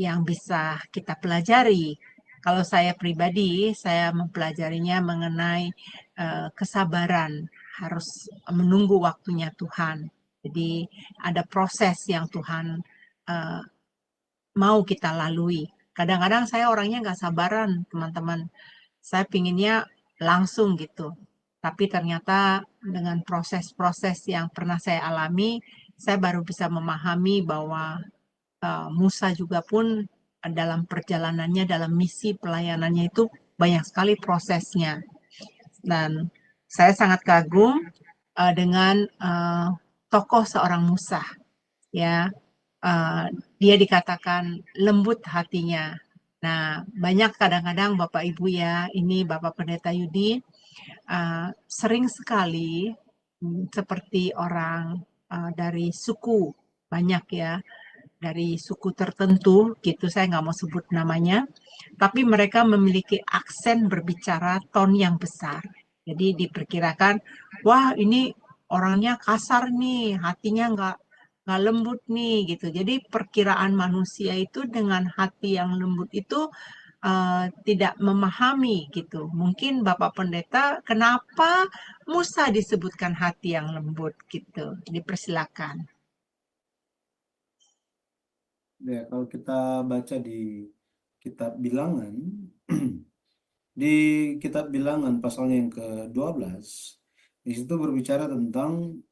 yang bisa kita pelajari. Kalau saya pribadi, saya mempelajarinya mengenai kesabaran, harus menunggu waktunya Tuhan. Jadi ada proses yang Tuhan mau kita lalui. Kadang-kadang saya orangnya nggak sabaran, teman-teman. Saya pinginnya langsung gitu. Tapi ternyata dengan proses-proses yang pernah saya alami, saya baru bisa memahami bahwa Musa juga pun dalam perjalanannya, dalam misi pelayanannya itu banyak sekali prosesnya. Dan saya sangat kagum dengan tokoh seorang Musa. Ya, dia dikatakan lembut hatinya. Nah, banyak kadang-kadang Bapak Ibu ya, ini Bapak Pendeta Yudi, sering sekali seperti orang dari suku, banyak ya, dari suku tertentu gitu, saya nggak mau sebut namanya, tapi mereka memiliki aksen berbicara ton yang besar. Jadi diperkirakan, wah ini orangnya kasar nih, hatinya nggak lembut nih gitu. Jadi perkiraan manusia itu dengan hati yang lembut itu tidak memahami gitu. Mungkin Bapak Pendeta, kenapa Musa disebutkan hati yang lembut gitu? Dipersilakan. Ya, kalau kita baca di kitab Bilangan, di kitab Bilangan pasalnya yang ke-12, di situ berbicara tentang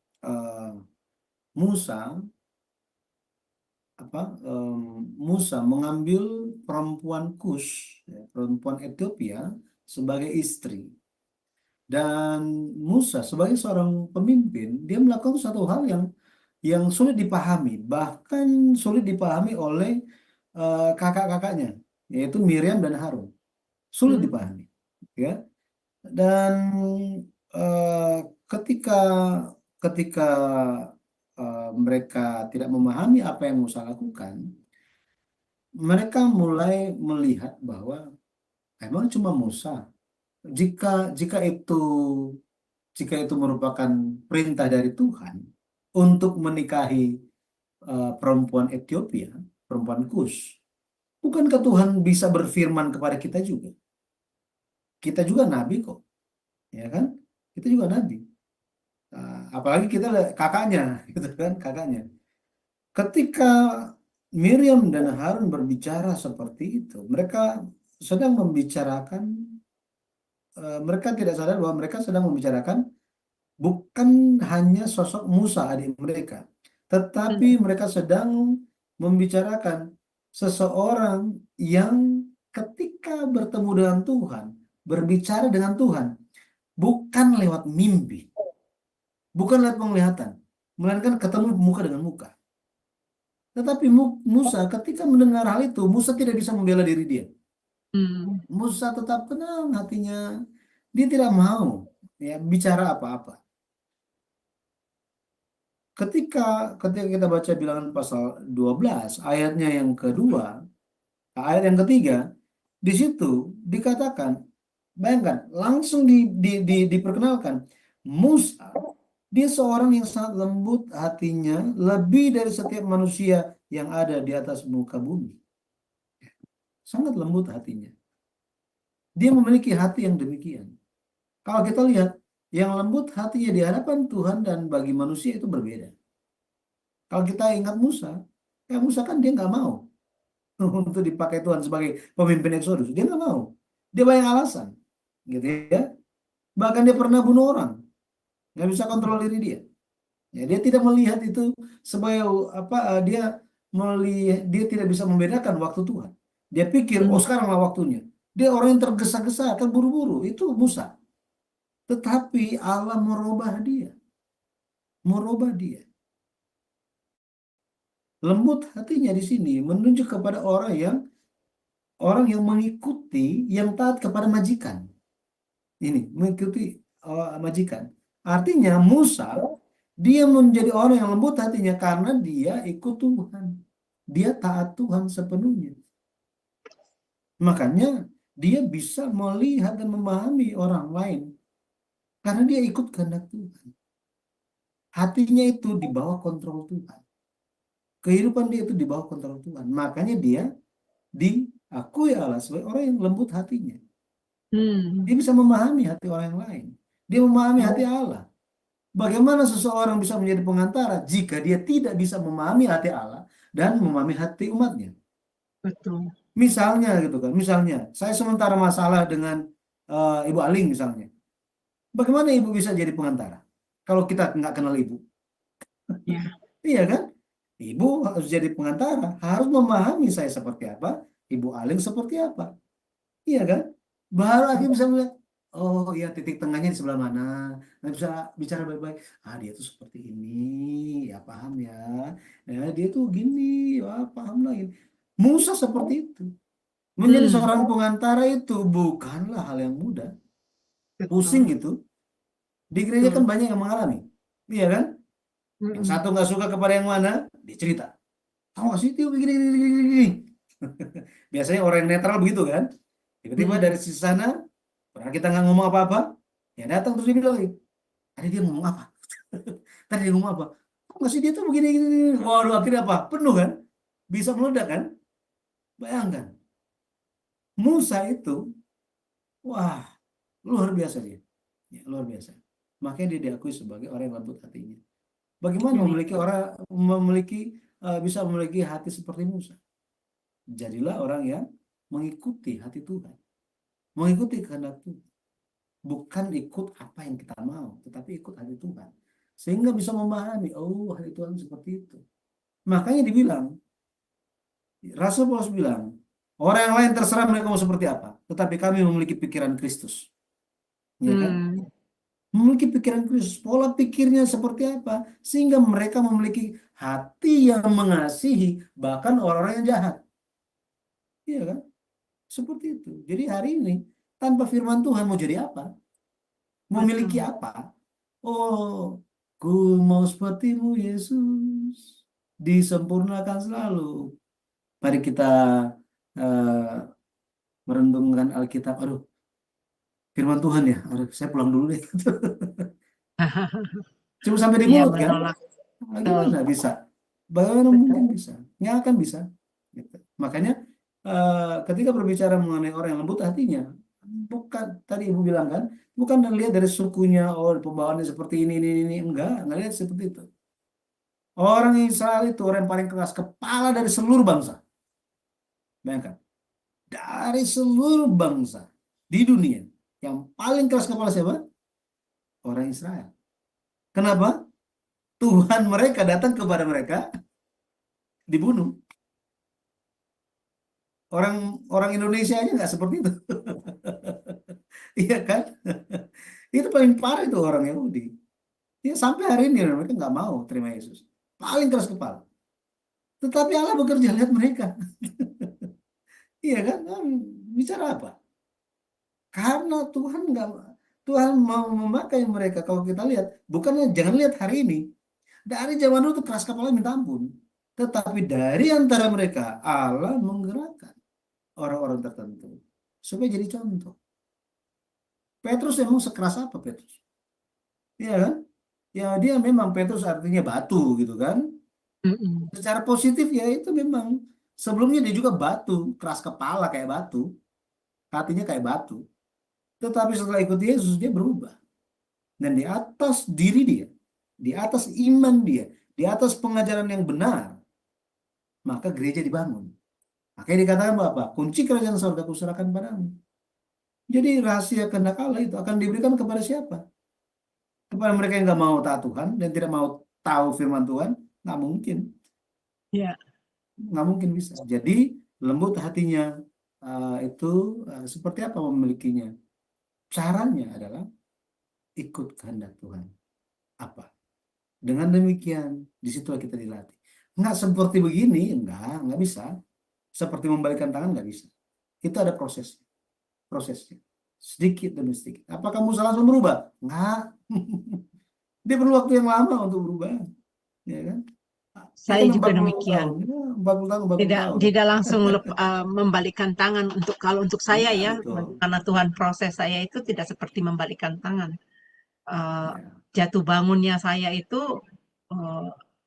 Musa mengambil perempuan Kus, ya, perempuan Ethiopia sebagai istri. Dan Musa sebagai seorang pemimpin, dia melakukan satu hal yang sulit dipahami, bahkan sulit dipahami oleh kakak-kakaknya, yaitu Miriam dan Harun. Sulit dipahami, ya. Dan ketika mereka tidak memahami apa yang Musa lakukan, mereka mulai melihat bahwa emang cuma Musa. Jika itu merupakan perintah dari Tuhan untuk menikahi perempuan Ethiopia, perempuan Kus, bukankah Tuhan bisa berfirman kepada kita juga? Kita juga nabi kok, ya kan? Kita juga nabi. Apalagi kita kakaknya, gitu kan, kakaknya. Ketika Miriam dan Harun berbicara seperti itu, mereka sedang membicarakan, mereka tidak sadar bahwa mereka sedang membicarakan bukan hanya sosok Musa adik mereka, tetapi mereka sedang membicarakan seseorang yang ketika bertemu dengan Tuhan, berbicara dengan Tuhan, bukan lewat mimpi, bukan lewat penglihatan, melainkan ketemu muka dengan muka. Tetapi Musa ketika mendengar hal itu, Musa tidak bisa membela diri dia. Musa tetap tenang hatinya, dia tidak mau ya bicara apa-apa. Ketika kita baca Bilangan pasal 12 ayatnya yang kedua, ayat yang ketiga, di situ dikatakan, bayangkan, langsung diperkenalkan Musa, dia seorang yang sangat lembut hatinya, lebih dari setiap manusia yang ada di atas muka bumi. Sangat lembut hatinya. Dia memiliki hati yang demikian. Kalau kita lihat, yang lembut hatinya di hadapan Tuhan dan bagi manusia itu berbeda. Kalau kita ingat Musa, Kayak Musa kan dia nggak mau untuk dipakai Tuhan sebagai pemimpin Exodus. Dia nggak mau. Dia banyak alasan, gitu ya. Bahkan dia pernah bunuh orang, nggak bisa kontrol diri dia. Ya, dia tidak melihat itu sebagai apa? Dia tidak bisa membedakan waktu Tuhan. Dia pikir, oh sekaranglah waktunya. Dia orang yang tergesa-gesa, terburu-buru. Itu Musa. Tetapi Allah merubah dia. Merubah dia. Lembut hatinya di sini menunjuk kepada orang yang mengikuti, yang taat kepada majikan. Ini mengikuti majikan. Artinya Musa dia menjadi orang yang lembut hatinya karena dia ikut Tuhan. Dia taat Tuhan sepenuhnya. Makanya dia bisa melihat dan memahami orang lain karena dia ikut kehendak Tuhan. Hatinya itu di bawah kontrol Tuhan. Kehidupan dia itu di bawah kontrol Tuhan. Makanya dia diakui Allah sebagai orang yang lembut hatinya. Dia bisa memahami hati orang yang lain. Dia memahami hati Allah. Bagaimana seseorang bisa menjadi pengantara jika dia tidak bisa memahami hati Allah dan memahami hati umatnya? Betul. Misalnya gitu kan. Misalnya saya sementara masalah dengan Ibu Aling misalnya. Bagaimana Ibu bisa jadi pengantara kalau kita nggak kenal Ibu? Ya. Iya kan? Ibu harus jadi pengantara, harus memahami saya seperti apa, Ibu Aling seperti apa. Iya kan? Baru akhirnya bisa melihat, oh iya titik tengahnya di sebelah mana. Nah, bisa bicara baik-baik. Ah dia tuh seperti ini, ya paham ya. Ya dia tuh gini, wah paham lagi. Musa seperti itu. Menjadi seorang pengantara itu bukanlah hal yang mudah. Pusing gitu. Di gereja kan banyak yang mengalami. Iya kan? Yang satu nggak suka kepada yang mana, dia cerita. Tahu nggak sih itu begini. Biasanya orang yang netral begitu kan. Tiba-tiba dari sisi sana, padahal kita nggak ngomong apa-apa, ya datang terus dia bilang lagi, tadi dia ngomong apa? Tadi dia ngomong apa? Kok nggak sih dia tuh begini. Waduh akhirnya apa? Penuh kan? Bisa meledak kan? Bayangkan. Musa itu, wah luar biasa dia. Ya, luar biasa. Makanya dia diakui sebagai orang yang lembut hatinya. Bagaimana bisa memiliki hati seperti Musa? Jadilah orang yang mengikuti hati Tuhan, mengikuti kehendak Tuhan, bukan ikut apa yang kita mau, tetapi ikut hati Tuhan, sehingga bisa memahami, oh hati Tuhan seperti itu. Makanya dibilang, Rasul Paulus bilang, orang yang lain terserah mereka mau seperti apa, tetapi kami memiliki pikiran Kristus, ya kan? Memiliki pikiran Kristus, pola pikirnya seperti apa, sehingga mereka memiliki hati yang mengasihi bahkan orang-orang yang jahat. Iya kan? Seperti itu. Jadi hari ini tanpa firman Tuhan mau jadi apa? Memiliki apa? Oh, ku mau sepertimu Yesus, disempurnakan selalu. Mari kita merenungkan Alkitab. Aduh, firman Tuhan ya, saya pulang dulu deh. Cuma sampai di mulut kan? Bagaimana bisa? Bagaimana mungkin bisa? Nggak akan bisa. Gitu. Makanya ketika berbicara mengenai orang yang lembut hatinya, bukan tadi Ibu bilang kan, bukan lihat dari sukunya, oh pembawaannya seperti ini, enggak lihat seperti itu. Orang Israel itu orang yang paling keras kepala dari seluruh bangsa. Bayangkan, dari seluruh bangsa di dunia. Yang paling keras kepala siapa? Orang Israel. Kenapa? Tuhan mereka datang kepada mereka, dibunuh. Orang Indonesia aja nggak seperti itu. Iya kan? Itu paling parah itu orang Yahudi. Ya, sampai hari ini mereka nggak mau terima Yesus. Paling keras kepala. Tetapi Allah bekerja, lihat mereka. Iya kan? Bicara apa? Karena Tuhan mau memakai mereka. Kalau kita lihat, bukannya jangan lihat hari ini. Dari zaman dulu tuh keras kepala minta ampun. Tetapi dari antara mereka Allah menggerakkan orang-orang tertentu supaya jadi contoh. Petrus emang sekeras apa Petrus? Iya kan? Ya dia memang Petrus artinya batu gitu kan. Secara positif ya itu memang sebelumnya dia juga batu, keras kepala kayak batu. Hatinya kayak batu. Tetapi setelah ikut Yesus dia berubah. Dan di atas diri dia, di atas iman dia, di atas pengajaran yang benar, maka gereja dibangun. Makanya dikatakan bahwa apa? Kunci kerajaan surga kuserahkan padamu. Jadi rahasia kehendak Allah itu akan diberikan kepada siapa? Kepada mereka yang nggak mau taat Tuhan dan tidak mau tahu firman Tuhan, nggak mungkin. Ya. Nggak mungkin bisa. Jadi lembut hatinya itu seperti apa memilikinya? Caranya adalah ikut kehendak Tuhan. Apa? Dengan demikian, disitulah kita dilatih. Nggak seperti begini, nggak bisa. Seperti membalikkan tangan, nggak bisa. Itu ada prosesnya. Sedikit demi sedikit. Apakah Musa langsung berubah? Nggak. Dia perlu waktu yang lama untuk berubah. Ya kan? Saya Itu juga 40 demikian. tahun. Ya, 40 tahun, 40 Tidak tahun. tidak langsung membalikkan tangan kalau untuk saya Iya, ya, betul. karena Tuhan proses saya itu tidak seperti membalikkan tangan. Ya. Jatuh bangunnya saya itu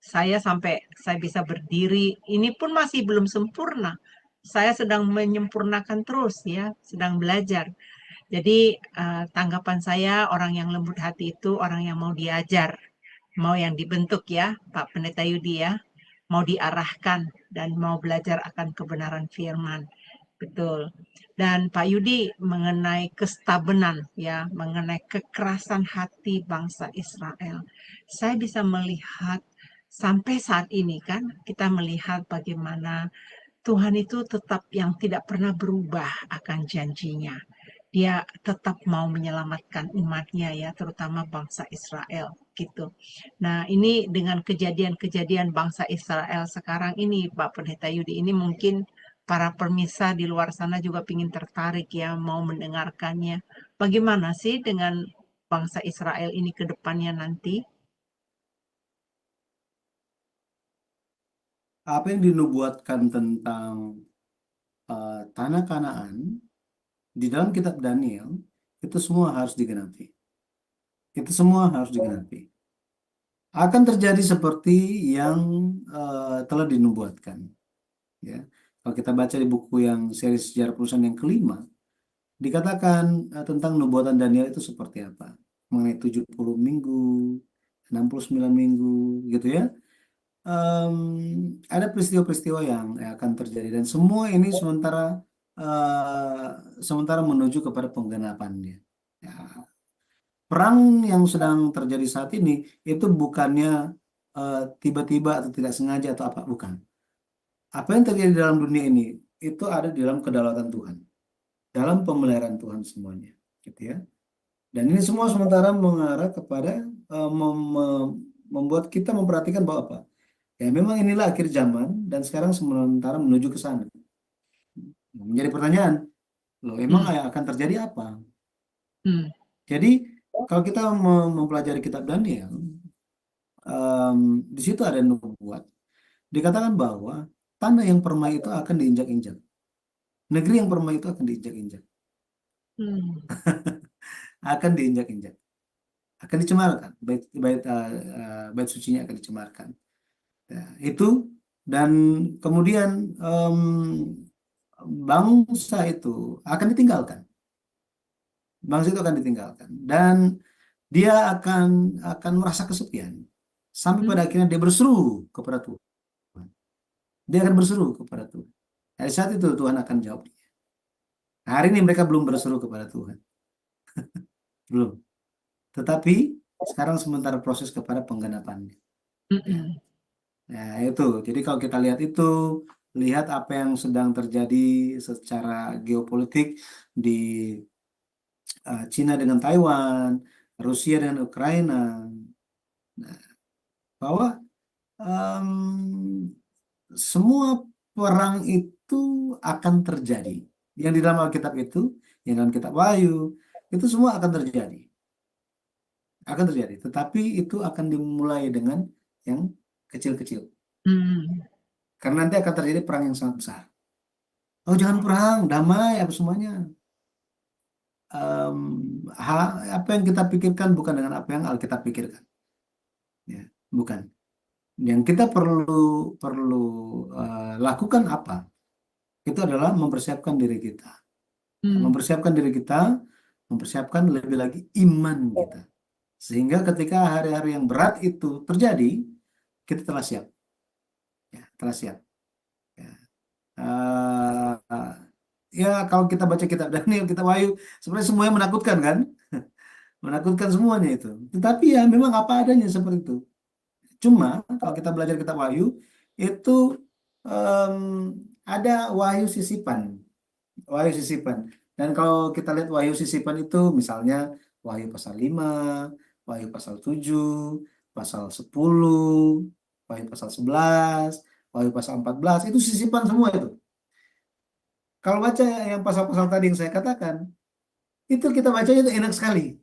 saya sampai saya bisa berdiri ini pun masih belum sempurna. Saya sedang menyempurnakan terus ya, sedang belajar. Jadi tanggapan saya orang yang lembut hati itu orang yang mau diajar, mau yang dibentuk ya, Pak Pendeta Yudi ya, mau diarahkan dan mau belajar akan kebenaran firman. Betul. Dan Pak Yudi mengenai kestabenan ya, mengenai kekerasan hati bangsa Israel. Saya bisa melihat sampai saat ini kan kita melihat bagaimana Tuhan itu tetap yang tidak pernah berubah akan janjinya. Dia tetap mau menyelamatkan umatnya ya, terutama bangsa Israel gitu. Nah, ini dengan kejadian-kejadian bangsa Israel sekarang ini, Pak Pendeta Yudi, ini mungkin para permisa di luar sana juga ingin tertarik ya, mau mendengarkannya. Bagaimana sih dengan bangsa Israel ini ke depannya nanti? Apa yang dinubuatkan tentang tanah Kanaan di dalam kitab Daniel itu semua harus digenapi. Itu semua harus digenapi. Akan terjadi seperti yang telah dinubuatkan. Ya, kalau kita baca di buku yang seri sejarah perusahaan yang kelima, dikatakan tentang nubuatan Daniel itu seperti apa, mengenai 70 minggu, 69 minggu, gitu ya. Ada peristiwa-peristiwa yang akan terjadi dan semua ini sementara menuju kepada penggenapannya. Ya, perang yang sedang terjadi saat ini itu bukannya tiba-tiba atau tidak sengaja atau apa, bukan. Apa yang terjadi dalam dunia ini itu ada di dalam kedaulatan Tuhan, dalam pemeliharaan Tuhan semuanya, gitu ya. Dan ini semua sementara mengarah kepada membuat kita memperhatikan bahwa apa? Ya memang inilah akhir zaman dan sekarang sementara menuju ke sana. Menjadi pertanyaan, loh emang yang akan terjadi apa? Jadi kalau kita mempelajari kitab Daniel, di situ ada nubuat. Dikatakan bahwa tanah yang permai itu akan diinjak-injak. Negeri yang permai itu akan diinjak-injak. Akan diinjak-injak. Akan dicemarkan. Bait sucinya akan dicemarkan. Ya, itu dan kemudian bangsa itu akan ditinggalkan. Bangsa itu akan ditinggalkan dan dia akan merasa kesepian sampai pada akhirnya dia berseru kepada Tuhan. Dia akan berseru kepada Tuhan. Dari saat itu Tuhan akan jawab dia. Hari ini mereka belum berseru kepada Tuhan. Belum. Tetapi sekarang sementara proses kepada penggenapannya. Ya. Nah, itu. Jadi kalau kita lihat itu, lihat apa yang sedang terjadi secara geopolitik di Cina dengan Taiwan, Rusia dengan Ukraina. Nah, bahwa semua perang itu akan terjadi. Yang di dalam Alkitab itu, yang dalam kitab Wahyu, itu semua akan terjadi. Akan terjadi. Tetapi itu akan dimulai dengan yang kecil-kecil. Karena nanti akan terjadi perang yang sangat besar. Oh jangan perang, damai, apa semuanya. Apa yang kita pikirkan bukan dengan apa yang Alkitab pikirkan. Ya, bukan. Yang kita perlu lakukan apa? Itu adalah mempersiapkan diri kita. Mempersiapkan diri kita, mempersiapkan lebih lagi iman kita. Sehingga ketika hari-hari yang berat itu terjadi, kita telah siap. Ya, telah siap. Eh, ya kalau kita baca kitab Daniel, kitab Wahyu, sebenarnya semuanya menakutkan kan? Menakutkan semuanya itu. Tetapi ya memang apa adanya seperti itu. Cuma kalau kita belajar kitab Wahyu itu em, ada wahyu sisipan, wahyu sisipan. Dan kalau kita lihat wahyu sisipan itu misalnya Wahyu pasal 5, Wahyu pasal 7, pasal 10, Wahyu pasal 11, Wahyu pasal 14, itu sisipan semua itu. Kalau baca yang pasal-pasal tadi yang saya katakan, itu kita bacanya itu enak sekali.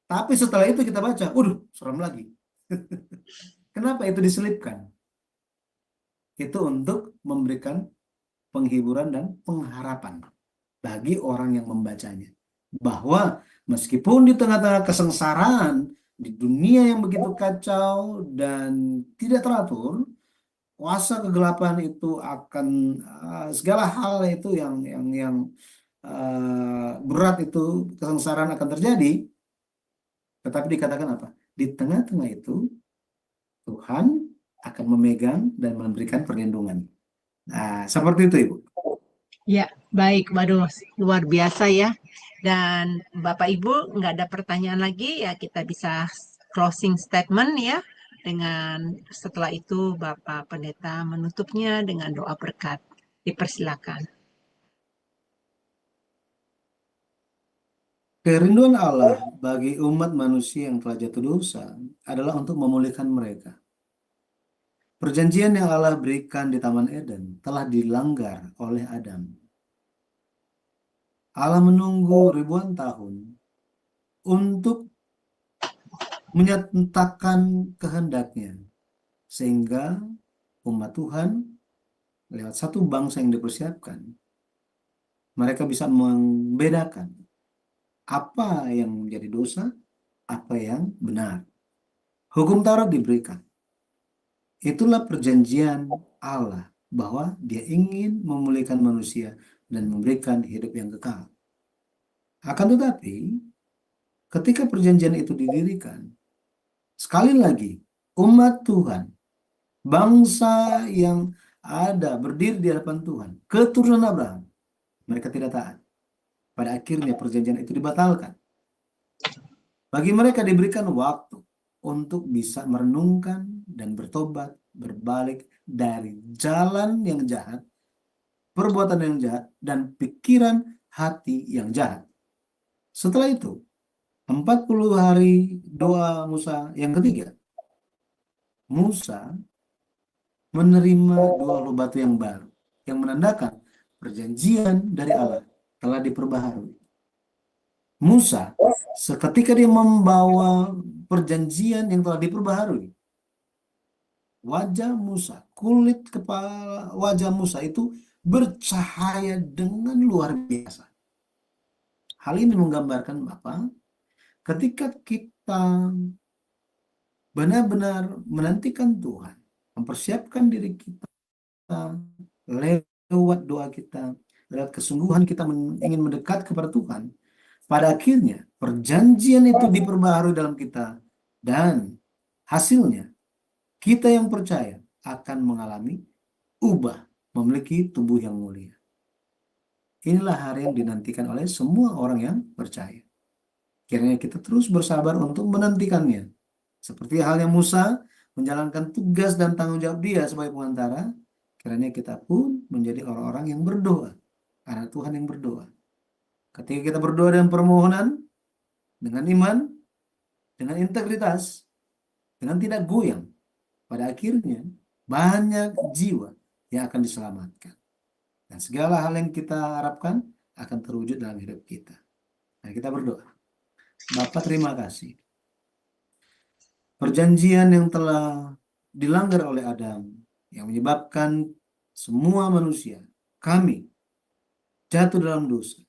Tapi setelah itu kita baca, waduh, seram lagi. Kenapa itu diselipkan? Itu untuk memberikan penghiburan dan pengharapan bagi orang yang membacanya. Bahwa meskipun di tengah-tengah kesengsaraan, di dunia yang begitu kacau dan tidak teratur, kuasa kegelapan itu akan segala hal itu yang berat itu, kesengsaraan akan terjadi. Tetapi dikatakan apa? Di tengah-tengah itu Tuhan akan memegang dan memberikan perlindungan. Nah, seperti itu, Ibu. Ya, baik. Waduh, luar biasa ya. Dan Bapak Ibu nggak ada pertanyaan lagi ya, kita bisa closing statement ya. Dengan setelah itu Bapak Pendeta menutupnya dengan doa berkat. Dipersilakan. Kerinduan Allah bagi umat manusia yang telah jatuh dosa adalah untuk memulihkan mereka. Perjanjian yang Allah berikan di Taman Eden telah dilanggar oleh Adam. Allah menunggu ribuan tahun untuk menyatakan kehendaknya, sehingga umat Tuhan lewat satu bangsa yang dipersiapkan, mereka bisa membedakan apa yang menjadi dosa, apa yang benar. Hukum Taurat diberikan. Itulah perjanjian Allah bahwa Dia ingin memulihkan manusia dan memberikan hidup yang kekal. Akan tetapi, ketika perjanjian itu didirikan, sekali lagi umat Tuhan, bangsa yang ada berdiri di hadapan Tuhan, keturunan Abraham, mereka tidak taat. Pada akhirnya perjanjian itu dibatalkan. Bagi mereka diberikan waktu untuk bisa merenungkan dan bertobat, berbalik dari jalan yang jahat, perbuatan yang jahat, dan pikiran hati yang jahat. Setelah itu, 40 hari doa Musa yang ketiga, Musa menerima 2 batu yang baru, yang menandakan perjanjian dari Allah telah diperbaharui. Musa, seketika dia membawa perjanjian yang telah diperbaharui, wajah Musa, kulit kepala wajah Musa itu bercahaya dengan luar biasa. Hal ini menggambarkan apa? Ketika kita benar-benar menantikan Tuhan, mempersiapkan diri kita lewat doa kita, lewat kesungguhan kita ingin mendekat kepada Tuhan, pada akhirnya perjanjian itu diperbaharui dalam kita, dan hasilnya kita yang percaya akan mengalami ubah, memiliki tubuh yang mulia. Inilah hari yang dinantikan oleh semua orang yang percaya. Kiranya kita terus bersabar untuk menantikannya. Seperti halnya Musa menjalankan tugas dan tanggung jawab dia sebagai pengantara, kiranya kita pun menjadi orang-orang yang berdoa, anak Tuhan yang berdoa. Ketika kita berdoa dengan permohonan, dengan iman, dengan integritas, dengan tidak goyang, pada akhirnya banyak jiwa yang akan diselamatkan. Dan segala hal yang kita harapkan akan terwujud dalam hidup kita. Nah, kita berdoa. Bapa, terima kasih. Perjanjian yang telah dilanggar oleh Adam, yang menyebabkan semua manusia, kami, jatuh dalam dosa.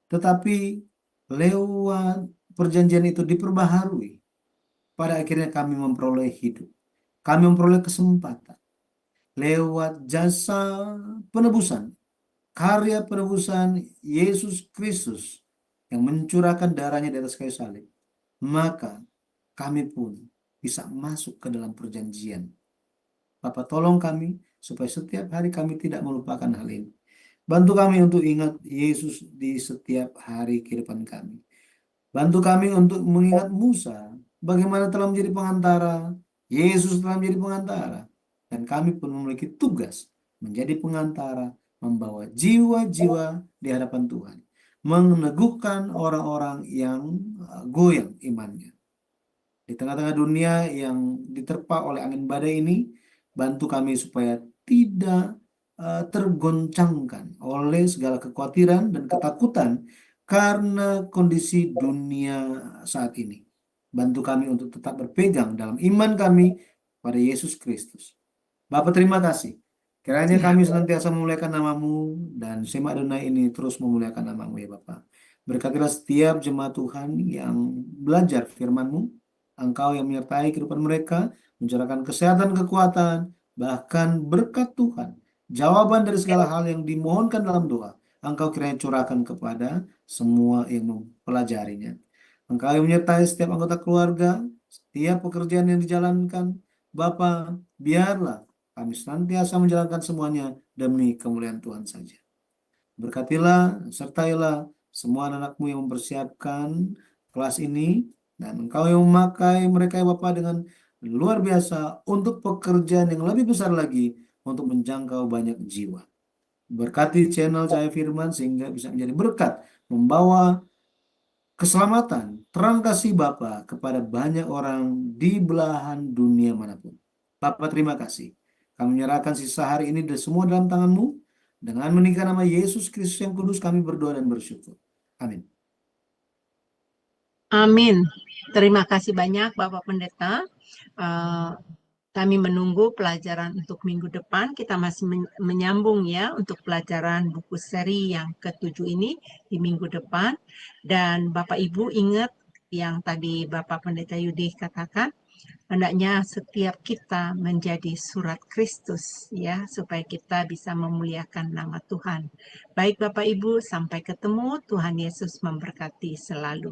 Tetapi lewat perjanjian itu diperbaharui, pada akhirnya kami memperoleh hidup. Kami memperoleh kesempatan. Lewat jasa penebusan, karya penebusan Yesus Kristus yang mencurahkan darahnya di atas kayu salib, maka kami pun bisa masuk ke dalam perjanjian. Bapak, tolong kami supaya setiap hari kami tidak melupakan hal ini. Bantu kami untuk ingat Yesus di setiap hari kehidupan kami. Bantu kami untuk mengingat Musa, bagaimana telah menjadi pengantara, Yesus telah menjadi pengantara, dan kami pun memiliki tugas menjadi pengantara, membawa jiwa-jiwa di hadapan Tuhan, meneguhkan orang-orang yang goyang imannya. Di tengah-tengah dunia yang diterpa oleh angin badai ini, bantu kami supaya tidak tergoncangkan oleh segala kekhawatiran dan ketakutan karena kondisi dunia saat ini. Bantu kami untuk tetap berpegang dalam iman kami pada Yesus Kristus. Bapak, terima kasih. Kiranya Ya. kami senantiasa memuliakan nama-Mu dan Sema Adonai ini terus memuliakan nama-Mu ya Bapak. Berkatilah setiap jemaat Tuhan yang belajar firman-Mu. Engkau yang menyertai kehidupan mereka, mencurahkan kesehatan, kekuatan, bahkan berkat Tuhan. Jawaban dari segala hal yang dimohonkan dalam doa, Engkau kiranya curahkan kepada semua yang mempelajarinya. Engkau yang menyertai setiap anggota keluarga, setiap pekerjaan yang dijalankan. Bapa, biarlah kami senantiasa menjalankan semuanya demi kemuliaan Tuhan saja. Berkatilah, sertailah semua anak-anak-Mu yang mempersiapkan kelas ini, dan Engkau yang memakai mereka ya Bapa dengan luar biasa untuk pekerjaan yang lebih besar lagi untuk menjangkau banyak jiwa. Berkati channel Cahaya Firman sehingga bisa menjadi berkat, membawa keselamatan, terang kasih Bapa kepada banyak orang di belahan dunia manapun. Bapa, terima kasih. Kami menyerahkan sisa hari ini semua dalam tangan-Mu. Dengan meninggikan nama Yesus Kristus yang kudus, kami berdoa dan bersyukur. Amin. Amin. Terima kasih banyak Bapak Pendeta. Kami menunggu pelajaran untuk minggu depan. Kita masih menyambung ya untuk pelajaran buku seri yang ke-7 ini di minggu depan. Dan Bapak Ibu ingat yang tadi Bapak Pendeta Yudi katakan, hendaknya setiap kita menjadi surat Kristus ya, supaya kita bisa memuliakan nama Tuhan. Baik Bapak Ibu, sampai ketemu. Tuhan Yesus memberkati selalu.